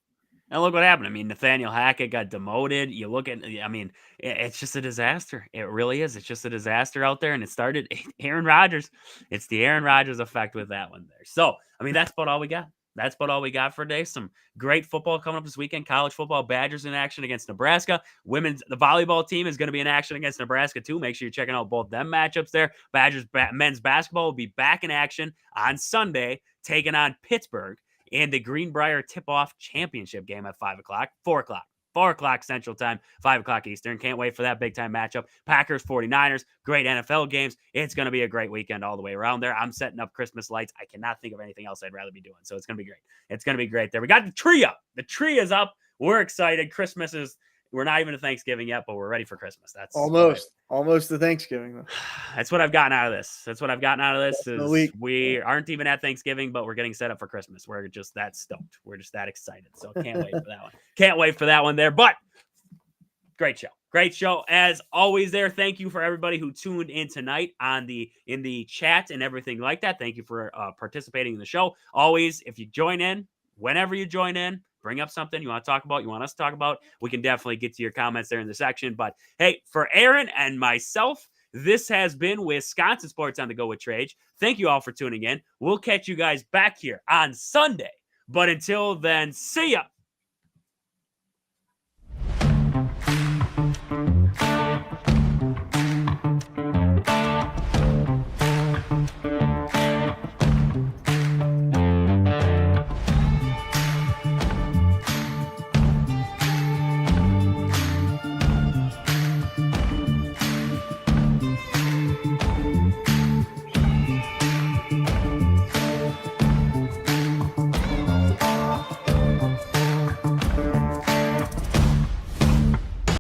And look what happened. I mean, Nathaniel Hackett got demoted. You look at, I mean, it's just a disaster. It really is. It's just a disaster out there. And it started Aaron Rodgers. It's the Aaron Rodgers effect with that one there. So, I mean, that's about all we got. That's about all we got for today. Some great football coming up this weekend. College football, Badgers in action against Nebraska. The volleyball team is going to be in action against Nebraska too. Make sure you're checking out both them matchups there. Badgers men's basketball will be back in action on Sunday, taking on Pittsburgh in the Greenbrier tip-off championship game at 5 o'clock, 4 o'clock. 4 o'clock Central Time, 5 o'clock Eastern. Can't wait for that big-time matchup. Packers, 49ers, great NFL games. It's going to be a great weekend all the way around there. I'm setting up Christmas lights. I cannot think of anything else I'd rather be doing, so it's going to be great. It's going to be great there. We got the tree up. The tree is up. We're excited. We're not even to Thanksgiving yet, but we're ready for Christmas. That's almost to Thanksgiving. Though. That's what I've gotten out of this. We aren't even at Thanksgiving, but we're getting set up for Christmas. We're just that stoked. We're just that excited. So can't wait for that one. Can't wait for that one there. But great show as always there. Thank you for everybody who tuned in tonight in the chat and everything like that. Thank you for participating in the show. Always, if you join in, whenever you join in, bring up something you want to talk about, you want us to talk about, we can definitely get to your comments there in the section. But hey, for Aaron and myself, this has been Wisconsin Sports on the Go with Trage. Thank you all for tuning in. We'll catch you guys back here on Sunday. But until then, see ya.